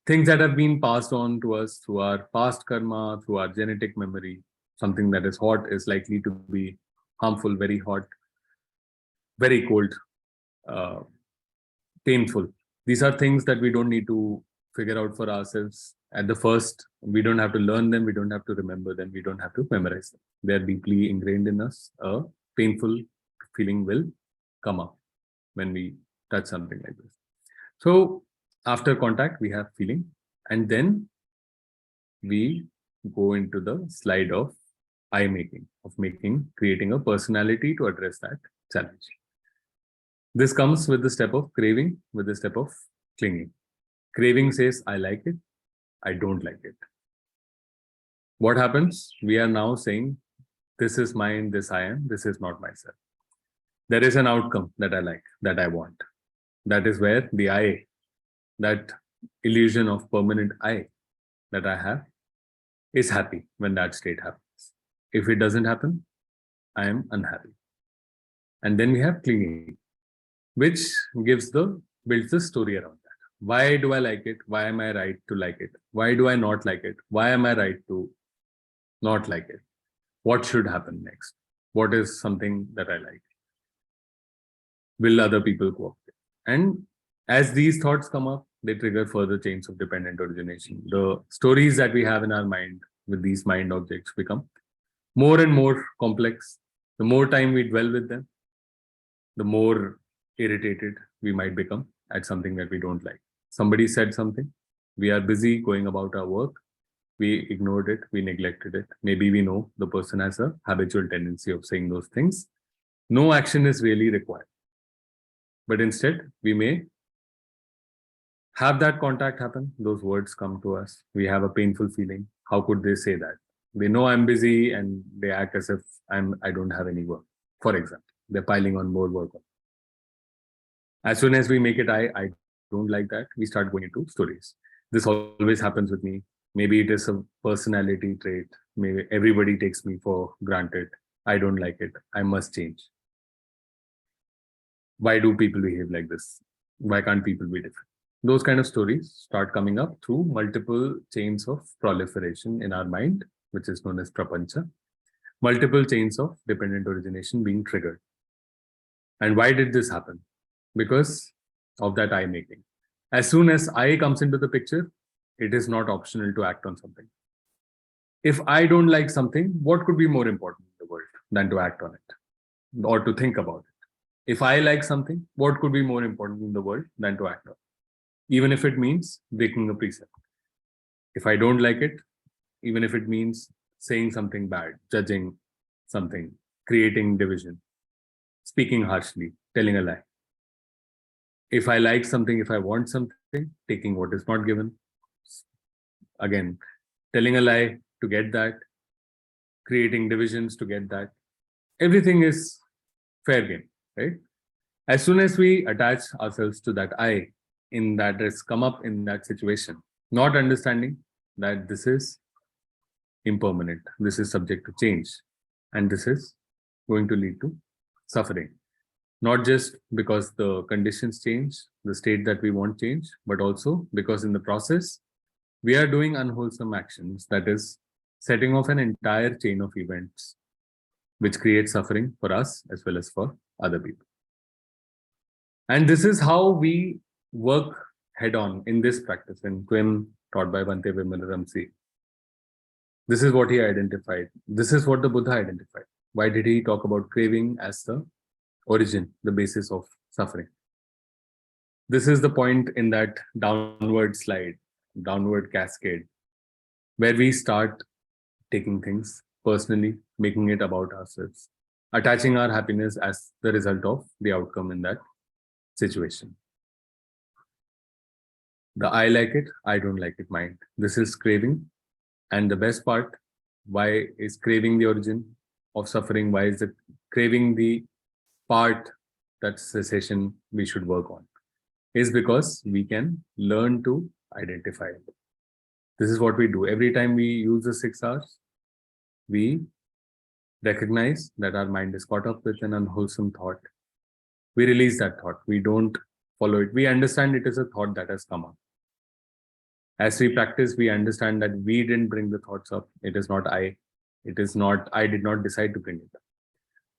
things that have been passed on to us through our past karma, through our genetic memory. Something that is hot is likely to be harmful, very hot, very cold, painful. These are things that we don't need to figure out for ourselves at the first. We don't have to learn them, we don't have to remember them, we don't have to memorize them. They are deeply ingrained in us. A painful feeling will come up when we touch something like this. So after contact, we have feeling, and then we go into the slide of I making, of creating a personality to address that challenge. This comes with the step of craving, with the step of clinging. Craving says, I like it, I don't like it. What happens? We are now saying, this is mine, this I am, this is not myself. There is an outcome that I like, that I want. That is where the I, that illusion of permanent I that I have, is happy when that state happens. If it doesn't happen, I am unhappy. And then we have clinging, which builds the story around that. Why do I like it? Why am I right to like it? Why do I not like it? Why am I right to not like it? What should happen next? What is something that I like? Will other people cooperate? And as these thoughts come up, they trigger further chains of dependent origination. The stories that we have in our mind with these mind objects become more and more complex. The more time we dwell with them, the more irritated we might become at something that we don't like. Somebody said something, we are busy going about our work, we ignored it, we neglected it. Maybe we know the person has a habitual tendency of saying those things. No action is really required. But instead, we may have that contact happen. Those words come to us. We have a painful feeling. How could they say that? They know I'm busy and they act as if I don't have any work. For example, they're piling on more work. As soon as we make it I don't like that, we start going into stories. This always happens with me. Maybe it is a personality trait. Maybe everybody takes me for granted. I don't like it. I must change. Why do people behave like this? Why can't people be different? Those kind of stories start coming up through multiple chains of proliferation in our mind, which is known as prapancha. Multiple chains of dependent origination being triggered. And why did this happen? Because of that I making. As soon as I comes into the picture, it is not optional to act on something. If I don't like something, what could be more important in the world than to act on it or to think about it? If I like something, what could be more important in the world than to act on it? Even if it means breaking a precept. If I don't like it, even if it means saying something bad, judging something, creating division, speaking harshly, telling a lie. If I like something, if I want something, taking what is not given, again, telling a lie to get that, creating divisions to get that, everything is fair game, right? As soon as we attach ourselves to that I, in that has come up in that situation, not understanding that this is impermanent, this is subject to change, and this is going to lead to suffering. Not just because the conditions change, the state that we want change, but also because in the process, we are doing unwholesome actions, that is setting off an entire chain of events which create suffering for us as well as for other people. And this is how we work head on in this practice, in Twim taught by Bhante Vimalaramsi. This is what he identified. This is what the Buddha identified. Why did he talk about craving as the origin, the basis of suffering? This is the point in that downward slide, downward cascade, where we start taking things personally, making it about ourselves, attaching our happiness as the result of the outcome in that situation. The I like it, I don't like it mind. This is craving. And the best part, why is craving the origin of suffering? Why is it craving the part that cessation we should work on? Is because we can learn to identify it. This is what we do. Every time we use the 6 R's, we recognize that our mind is caught up with an unwholesome thought. We release that thought. We don't follow it. We understand it is a thought that has come up. As we practice, we understand that we didn't bring the thoughts up. It is not I. It is not, I did not decide to bring it up.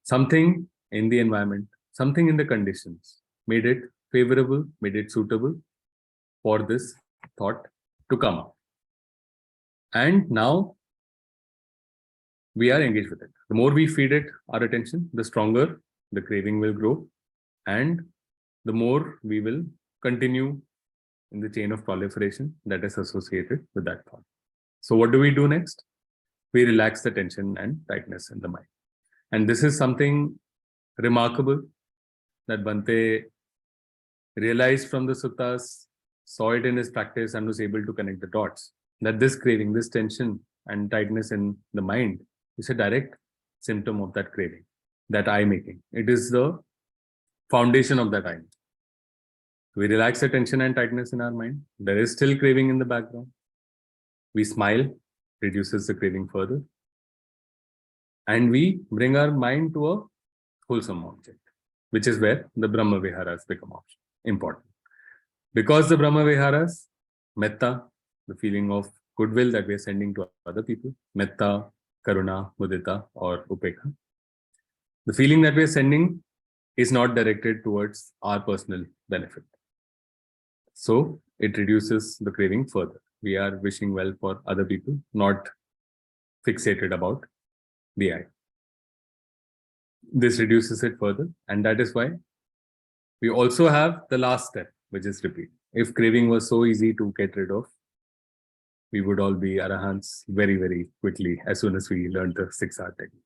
Something in the environment, something in the conditions made it favorable, made it suitable for this thought to come up. And now we are engaged with it. The more we feed it our attention, the stronger the craving will grow, and the more we will continue in the chain of proliferation that is associated with that thought. So what do we do next? We relax the tension and tightness in the mind. And this is something remarkable that Bhante realized from the suttas, saw it in his practice, and was able to connect the dots. That this craving, this tension and tightness in the mind is a direct symptom of that craving, that I making. It is the foundation of that I. We relax the tension and tightness in our mind. There is still craving in the background. We smile, reduces the craving further. And we bring our mind to a wholesome object, which is where the Brahma Viharas become important. Because the Brahma Viharas, metta, the feeling of goodwill that we are sending to other people, metta, karuna, mudita, or upekha, the feeling that we are sending is not directed towards our personal benefit. So it reduces the craving further. We are wishing well for other people, not fixated about the I. This reduces it further, and that is why we also have the last step, which is repeat. If craving was so easy to get rid of, we would all be arahants very, very quickly as soon as we learn the 6R technique.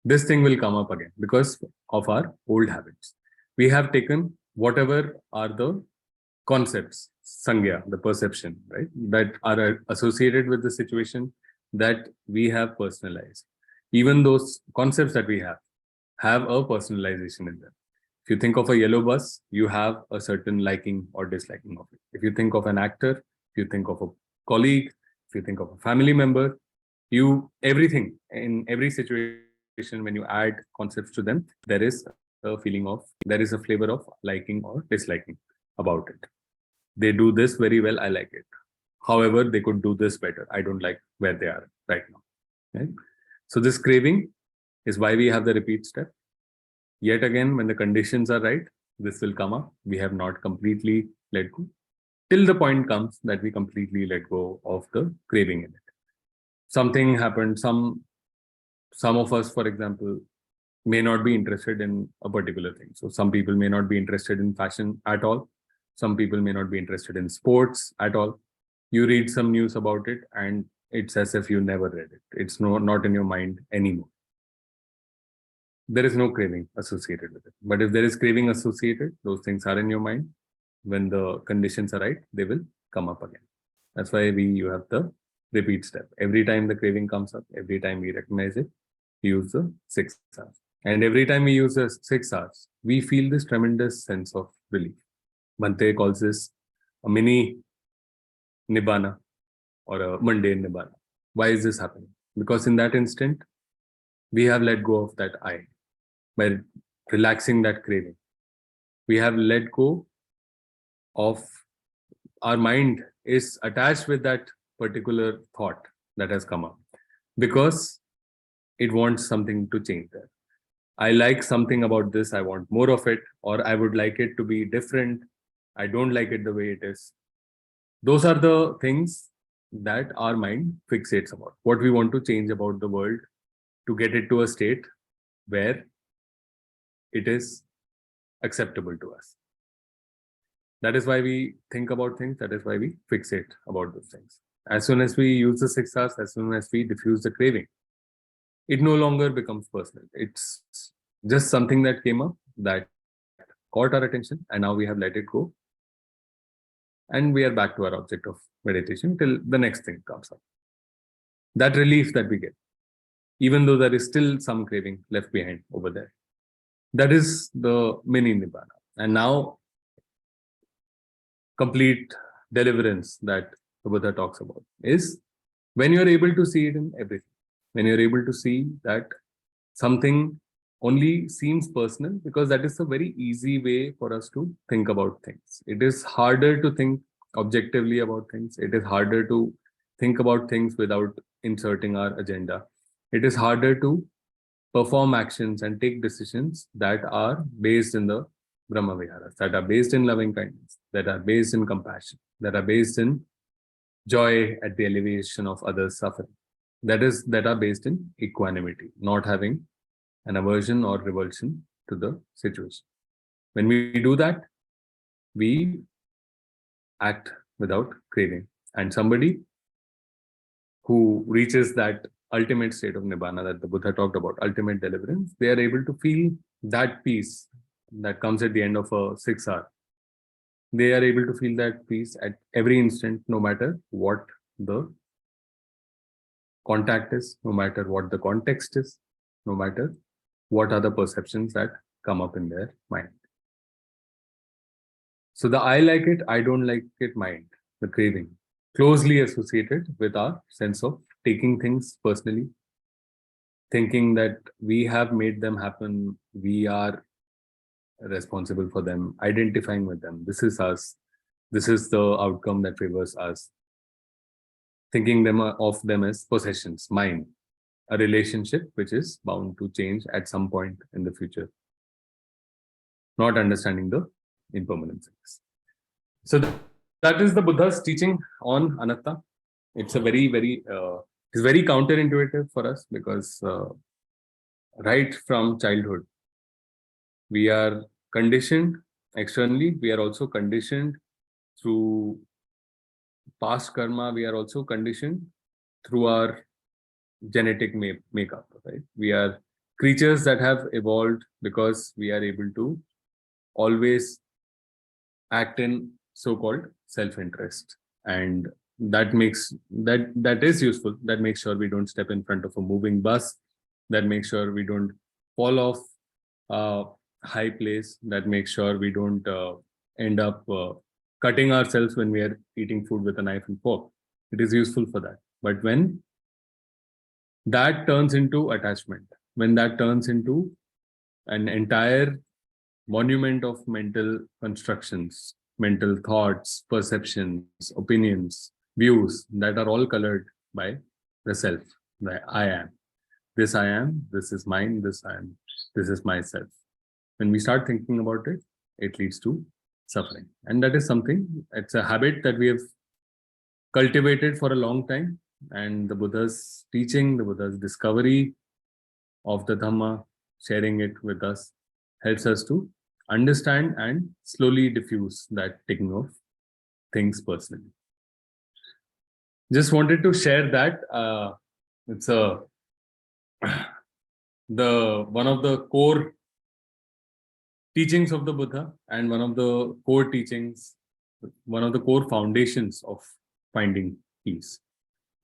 This thing will come up again because of our old habits. We have taken whatever are the concepts, sangya, the perception, right, that are associated with the situation that we have personalized. Even those concepts that we have a personalization in them. If you think of a yellow bus, you have a certain liking or disliking of it. If you think of an actor, if you think of a colleague, if you think of a family member, everything in every situation, when you add concepts to them, there is a flavor of liking or disliking about it. They do this very well, I like it. However, they could do this better. I don't like where they are right now. Right? So this craving is why we have the repeat step. Yet again, when the conditions are right, this will come up. We have not completely let go till the point comes that we completely let go of the craving in it. Something happened. Some of us, for example, may not be interested in a particular thing. So some people may not be interested in fashion at all. Some people may not be interested in sports at all. You read some news about it and it's as if you never read it. It's not in your mind anymore. There is no craving associated with it. But if there is craving associated, those things are in your mind. When the conditions are right, they will come up again. That's why you have the repeat step. Every time the craving comes up, every time we recognize it, we use the 6 R's. And every time we use the 6 R's, we feel this tremendous sense of relief. Bhante calls this a mini nibbana or a mundane nibbana. Why is this happening? Because in that instant, we have let go of that I. By relaxing that craving, we have let go of our mind is attached with that particular thought that has come up because it wants something to change there. I like something about this, I want more of it, or I would like it to be different. I don't like it the way it is. Those are the things that our mind fixates about, what we want to change about the world to get it to a state where it is acceptable to us. That is why we think about things. That is why we fixate about those things. As soon as we use the 6 R's, as soon as we diffuse the craving, it no longer becomes personal. It's just something that came up that caught our attention, and now we have let it go. And we are back to our object of meditation till the next thing comes up. That relief that we get, even though there is still some craving left behind over there. That is the mini Nibbana. And now, complete deliverance that the Buddha talks about is when you're able to see it in everything, when you're able to see that something only seems personal, because that is a very easy way for us to think about things. It is harder to think objectively about things. It is harder to think about things without inserting our agenda. It is harder to perform actions and take decisions that are based in the Brahma Viharas, that are based in loving kindness, that are based in compassion, that are based in joy at the elevation of others' suffering, that are based in equanimity, not having an aversion or revulsion to the situation. When we do that, we act without craving. And somebody who reaches that ultimate state of Nibbana that the Buddha talked about, ultimate deliverance, they are able to feel that peace that comes at the end of a 6 hour. They are able to feel that peace at every instant, no matter what the contact is, no matter what the context is, no matter what are the perceptions that come up in their mind. So the I like it, I don't like it mind, the craving, closely associated with our sense of taking things personally, thinking that we have made them happen, we are responsible for them, identifying with them. This is us. This is the outcome that favors us. Thinking of them as possessions, mine, a relationship which is bound to change at some point in the future. Not understanding the impermanence. So that is the Buddha's teaching on Anatta. It's a it's very counterintuitive for us, because right from childhood, we are conditioned externally. We are also conditioned through past karma. We are also conditioned through our genetic makeup. Right? We are creatures that have evolved because we are able to always act in so-called self-interest, and that is useful. That makes sure we don't step in front of a moving bus. That makes sure we don't fall off a high place. That makes sure we don't end up cutting ourselves when we are eating food with a knife and fork. It is useful for that. But when that turns into attachment, when that turns into an entire monument of mental constructions, mental thoughts, perceptions, opinions, views that are all colored by the self, the I am. This I am, this is mine, this is myself. When we start thinking about it, it leads to suffering. And that is something, it's a habit that we have cultivated for a long time. And the Buddha's teaching, the Buddha's discovery of the Dhamma, sharing it with us, helps us to understand and slowly diffuse that taking of things personally. Just wanted to share that. It's one of the core teachings of the Buddha, and one of the core teachings, one of the core foundations of finding peace,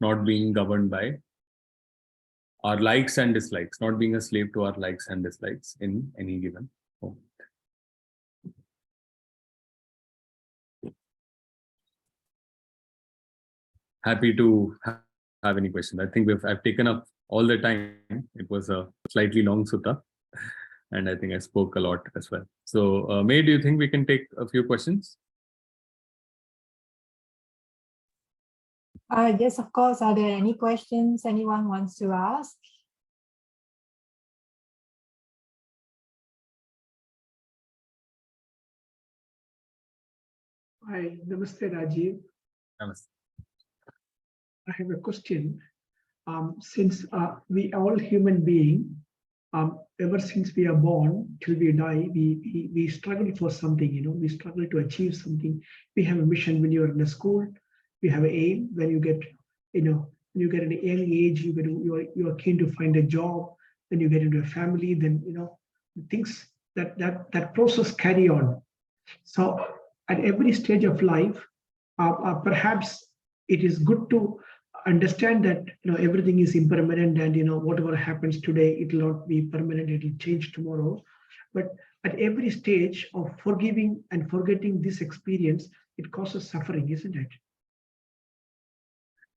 not being governed by our likes and dislikes, not being a slave to our likes and dislikes in any given moment. Happy to have any questions. I think I've taken up all the time. It was a slightly long sutta, and I think I spoke a lot as well. So, May, do you think we can take a few questions? Yes, of course. Are there any questions anyone wants to ask? Hi, Namaste Rajiv. Namaste. I have a question. Since we all human being, ever since we are born till we die, we struggle for something. We struggle to achieve something. We have a mission when you're in a school. We have an aim. When you get, when you get at an early age, you are keen to find a job. Then you get into a family. Then things that process carry on. So at every stage of life, perhaps it is good to understand that everything is impermanent, and whatever happens today, it will not be permanent, it will change tomorrow. But at every stage of forgiving and forgetting this experience, it causes suffering, isn't it?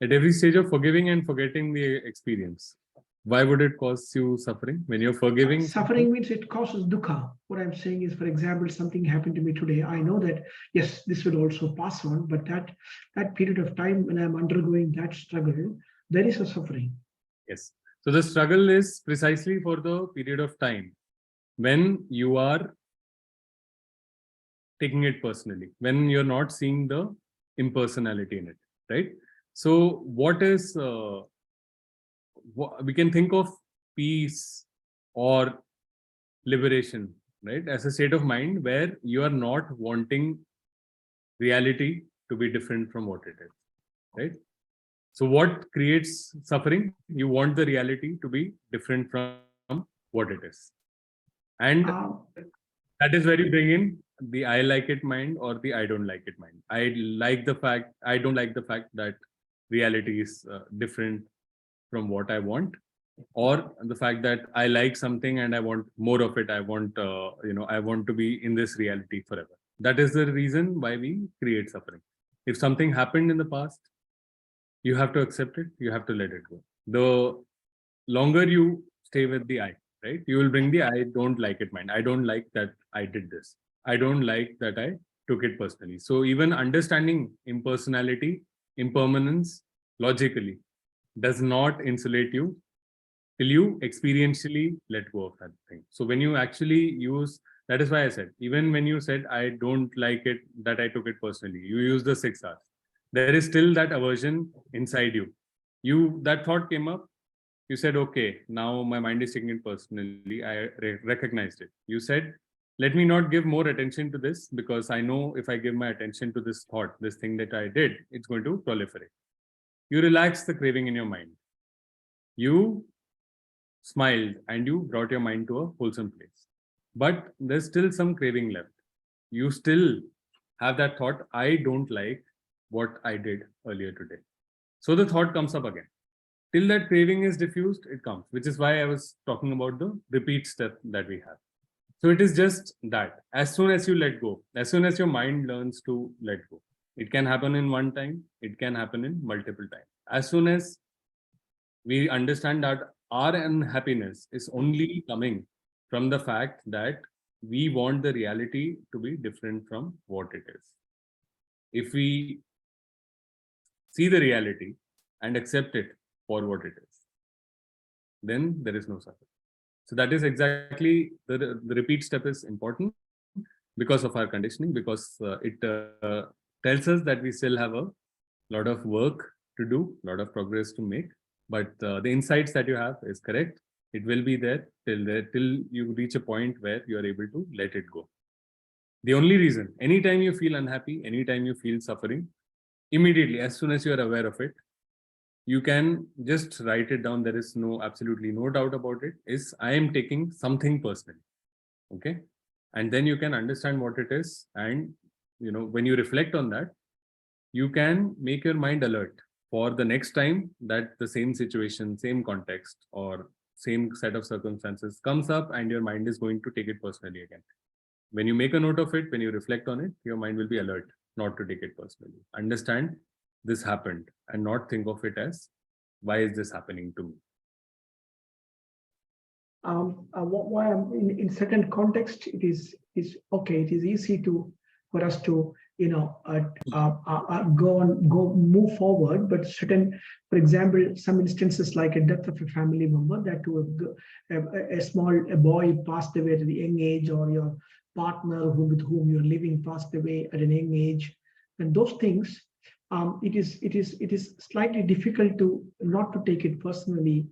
At every stage of forgiving and forgetting the experience, why would it cause you suffering when you're forgiving? Suffering means it causes dukkha. What I'm saying is, for example, something happened to me today. I know that, yes, this will also pass on, but that period of time when I'm undergoing that struggle, there is a suffering. Yes. So the struggle is precisely for the period of time when you are taking it personally, when you're not seeing the impersonality in it, right? So what is, we can think of peace or liberation, right, as a state of mind where you are not wanting reality to be different from what it is, right? So what creates suffering? You want the reality to be different from what it is. And that is where you bring in the I like it mind or the I don't like it mind. I don't like the fact that reality is different from what I want, or the fact that I like something and I want more of it. I want, I want to be in this reality forever. That is the reason why we create suffering. If something happened in the past, you have to accept it. You have to let it go. The longer you stay with the I, right, you will bring the I don't like it mind. I don't like that I did this. I don't like that I took it personally. So even understanding impersonality, impermanence logically does not insulate you till you experientially let go of that thing. So when you actually use, that is why I said, even when you said, I don't like it that I took it personally, you use the 6 R's. There is still that aversion inside you. That thought came up. You said, okay, now my mind is taking it personally. I recognized it. You said, let me not give more attention to this, because I know if I give my attention to this thought, this thing that I did, it's going to proliferate. You relax the craving in your mind. You smiled and you brought your mind to a wholesome place. But there's still some craving left. You still have that thought, I don't like what I did earlier today. So the thought comes up again. Till that craving is diffused, it comes, which is why I was talking about the repeat step that we have. So it is just that as soon as you let go, as soon as your mind learns to let go, it can happen in one time, it can happen in multiple times. As soon as we understand that our unhappiness is only coming from the fact that we want the reality to be different from what it is. If we see the reality and accept it for what it is, then there is no suffering. So that is exactly the repeat step is important because of our conditioning, because it tells us that we still have a lot of work to do, a lot of progress to make. But the insights that you have is correct. It will be there till you reach a point where you are able to let it go. The only reason, anytime you feel unhappy, anytime you feel suffering, immediately, as soon as you are aware of it, you can just write it down. There is absolutely no doubt about it. Is I am taking something personally. Okay. And then you can understand what it is. And, when you reflect on that, you can make your mind alert for the next time that the same situation, same context, or same set of circumstances comes up and your mind is going to take it personally again. When you make a note of it, when you reflect on it, your mind will be alert not to take it personally. Understand this happened and not think of it as, why is this happening to me? Why in certain context, it is okay. It is easy for us to move forward, but certain, for example, some instances like a death of a family member, that to a boy passed away at a young age, or your partner with whom you're living passed away at a young age, and those things, it is slightly difficult to not to take it personally,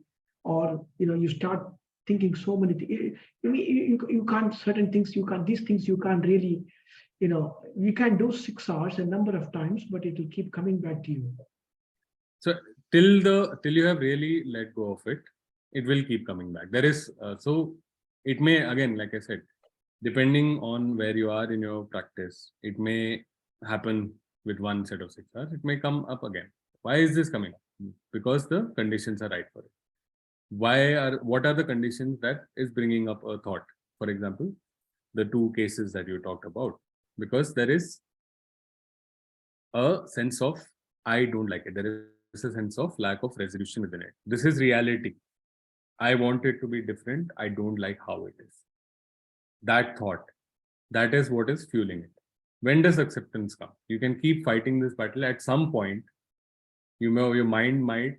or you start thinking so many things. You can't, certain things you can't, these things you can't really, you can do 6 hours a number of times, but it will keep coming back to you. So till you have really let go of it, it will keep coming back. There is so it may, again, like I said, depending on where you are in your practice, it may happen with one set of 6 hours. It may come up again. Why is this coming? Because the conditions are right for it. What are the conditions that is bringing up a thought? For example, the 2 cases that you talked about, because there is a sense of I don't like it. There is a sense of lack of resolution within it. This is reality. I want it to be different. I don't like how it is. That thought, that is what is fueling it. When does acceptance come? You can keep fighting this battle. At some point, your mind might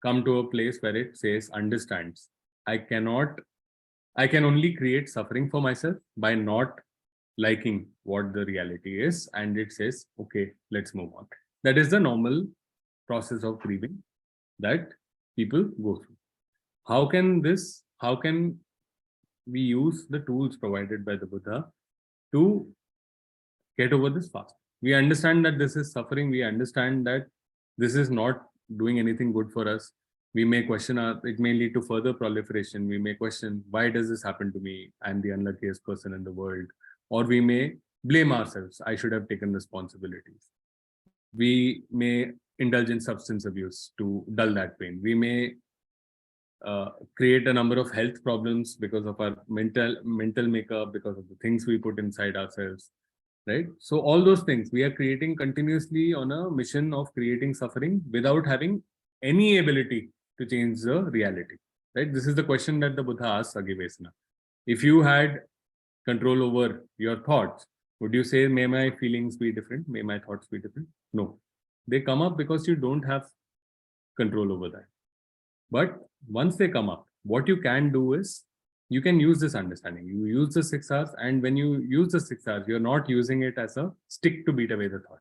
come to a place where it says, understands, I can only create suffering for myself by not liking what the reality is, and it says, okay, let's move on. That is the normal process of grieving that people go through. How can we use the tools provided by the Buddha to get over this fast? We understand that this is suffering. We understand that this is not doing anything good for us. We may question it may lead to further proliferation. We may question, why does this happen to me? I'm the unluckiest person in the world. Or we may blame ourselves. I should have taken responsibilities. We may indulge in substance abuse to dull that pain. We may create a number of health problems because of our mental makeup, because of the things we put inside ourselves, right? So all those things we are creating continuously on a mission of creating suffering without having any ability to change the reality, right? This is the question that the Buddha asks Agivesana. If you had control over your thoughts, would you say, may my feelings be different? May my thoughts be different? No. They come up because you don't have control over that. But once they come up, what you can do is you can use this understanding. You use the 6 hours, and when you use the 6 hours, you're not using it as a stick to beat away the thought.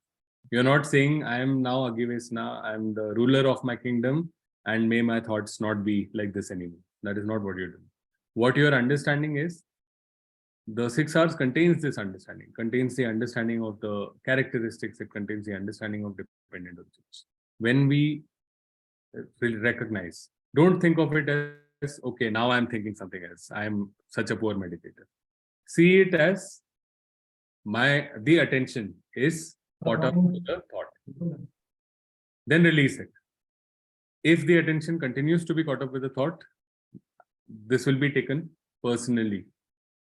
You're not saying, I am now Agivesana, I'm the ruler of my kingdom, and may my thoughts not be like this anymore. That is not what you're doing. What you're understanding is, the 6 hours contains this understanding, contains the understanding of the characteristics, it contains the understanding of dependent objects. When we recognize, don't think of it as, okay, now I'm thinking something else. I'm such a poor meditator. See it as the attention is caught up to the thought. Then release it. If the attention continues to be caught up with the thought, this will be taken personally.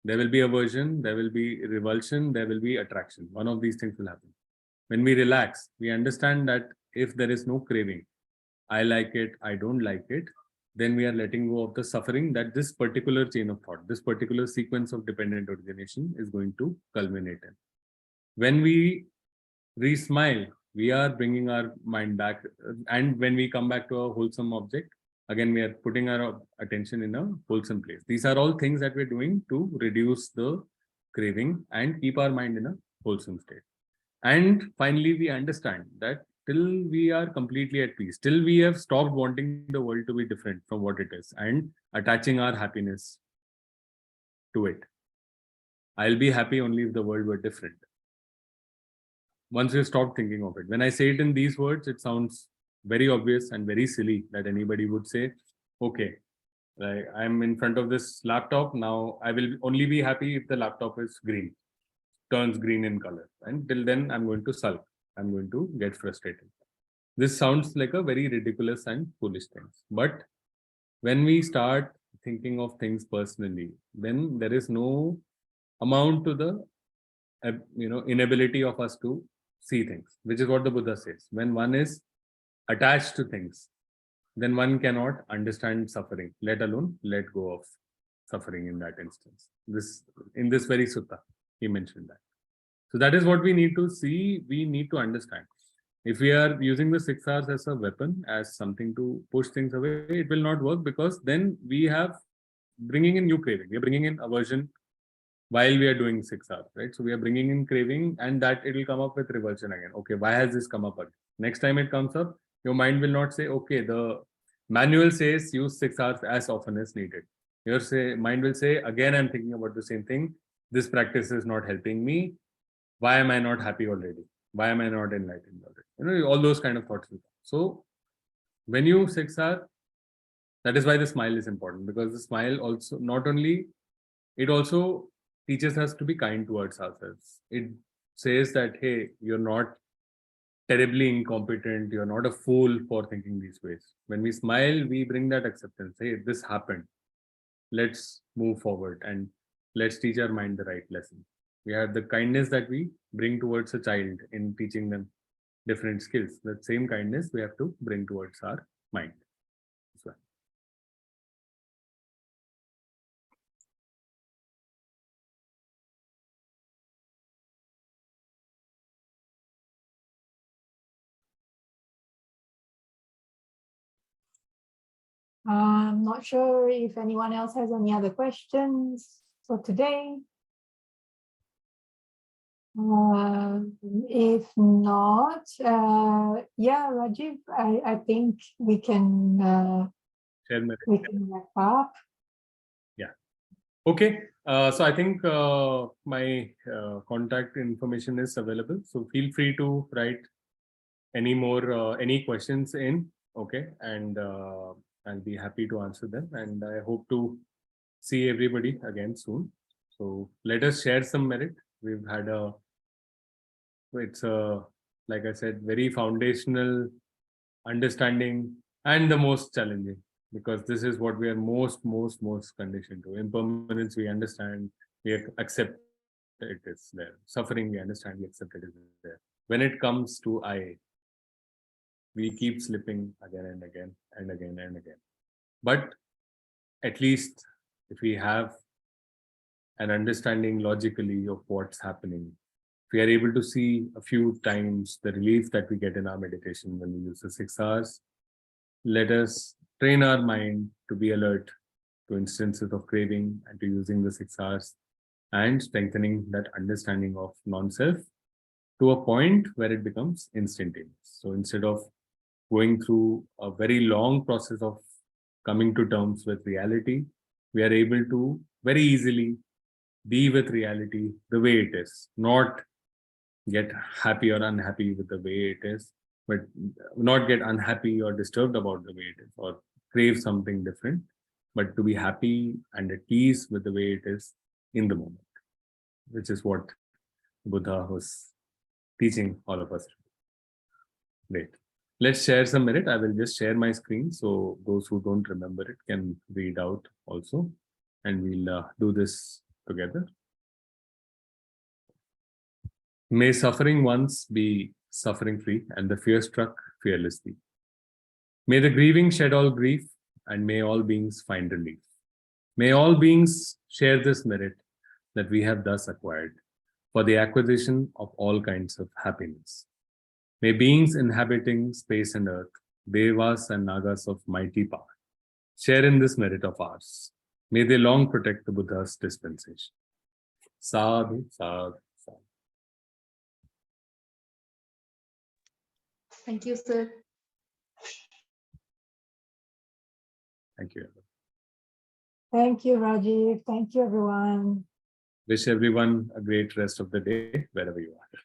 There will be aversion, there will be revulsion, there will be attraction. One of these things will happen. When we relax, we understand that if there is no craving, I like it, I don't like it, then we are letting go of the suffering that this particular chain of thought, this particular sequence of dependent origination is going to culminate in. When we re-smile, we are bringing our mind back. And when we come back to a wholesome object, again, we are putting our attention in a wholesome place. These are all things that we're doing to reduce the craving and keep our mind in a wholesome state. And finally, we understand that till we are completely at peace, till we have stopped wanting the world to be different from what it is and attaching our happiness to it. I'll be happy only if the world were different. Once you stop thinking of it. When I say it in these words, it sounds very obvious and very silly that anybody would say, okay, like I'm in front of this laptop, now I will only be happy if the laptop is green, turns green in color. And till then, I'm going to sulk. I'm going to get frustrated. This sounds like a very ridiculous and foolish thing. But when we start thinking of things personally, then there is no amount to the inability of us to see things, which is what the Buddha says. When one is attached to things, then one cannot understand suffering, let alone let go of suffering in that instance. In this very sutta, he mentioned that. So that is what we need to see, we need to understand. If we are using the 6 hours as a weapon, as something to push things away, it will not work, because then we have bringing in new craving. We are bringing in aversion while we are doing 6 hours, right? So we are bringing in craving, and that it will come up with revulsion again. Okay, why has this come up again? Next time it comes up, your mind will not say, okay, the manual says use 6 hours as often as needed. Your mind will say, again, I'm thinking about the same thing. This practice is not helping me. Why am I not happy already? Why am I not enlightened already? All those kind of thoughts will come. So when you 6 hours, that is why the smile is important, because the smile also it also teaches us to be kind towards ourselves. It says that, hey, you're not terribly incompetent, you're not a fool for thinking these ways. When we smile, we bring that acceptance. Hey, this happened. Let's move forward and let's teach our mind the right lesson. We have the kindness that we bring towards a child in teaching them different skills. That same kindness we have to bring towards our mind as well. I'm not sure if anyone else has any other questions for today. If not, yeah, Rajiv, I think we can wrap up. Yeah. Okay. So I think my contact information is available. So feel free to write any questions in. Okay, and I'll be happy to answer them. And I hope to see everybody again soon. So let us share some merit. We've had it's a, like I said, very foundational understanding and the most challenging, because this is what we are most conditioned to. Impermanence, we understand, we accept it is there. Suffering, we understand, we accept it is there. When it comes to I, we keep slipping again and again and again and again. But at least if we have an understanding logically of what's happening, if we are able to see a few times the relief that we get in our meditation when we use the 6 hours, let us train our mind to be alert to instances of craving and to using the 6 hours and strengthening that understanding of non-self to a point where it becomes instantaneous. So instead of going through a very long process of coming to terms with reality, we are able to very easily be with reality the way it is, not get happy or unhappy with the way it is, but not get unhappy or disturbed about the way it is or crave something different, but to be happy and at peace with the way it is in the moment, which is what Buddha was teaching all of us. Great. Let's share some merit. I will just share my screen so those who don't remember it can read out also, and we'll do this together. May suffering ones be suffering free and the fear struck fearlessly. May the grieving shed all grief and may all beings find relief. May all beings share this merit that we have thus acquired for the acquisition of all kinds of happiness. May beings inhabiting space and earth, devas and nagas of mighty power, share in this merit of ours. May they long protect the Buddha's dispensation. Sadhu, sadhu, sadhu. Thank you, sir. Thank you. Thank you, Rajiv. Thank you, everyone. Wish everyone a great rest of the day, wherever you are.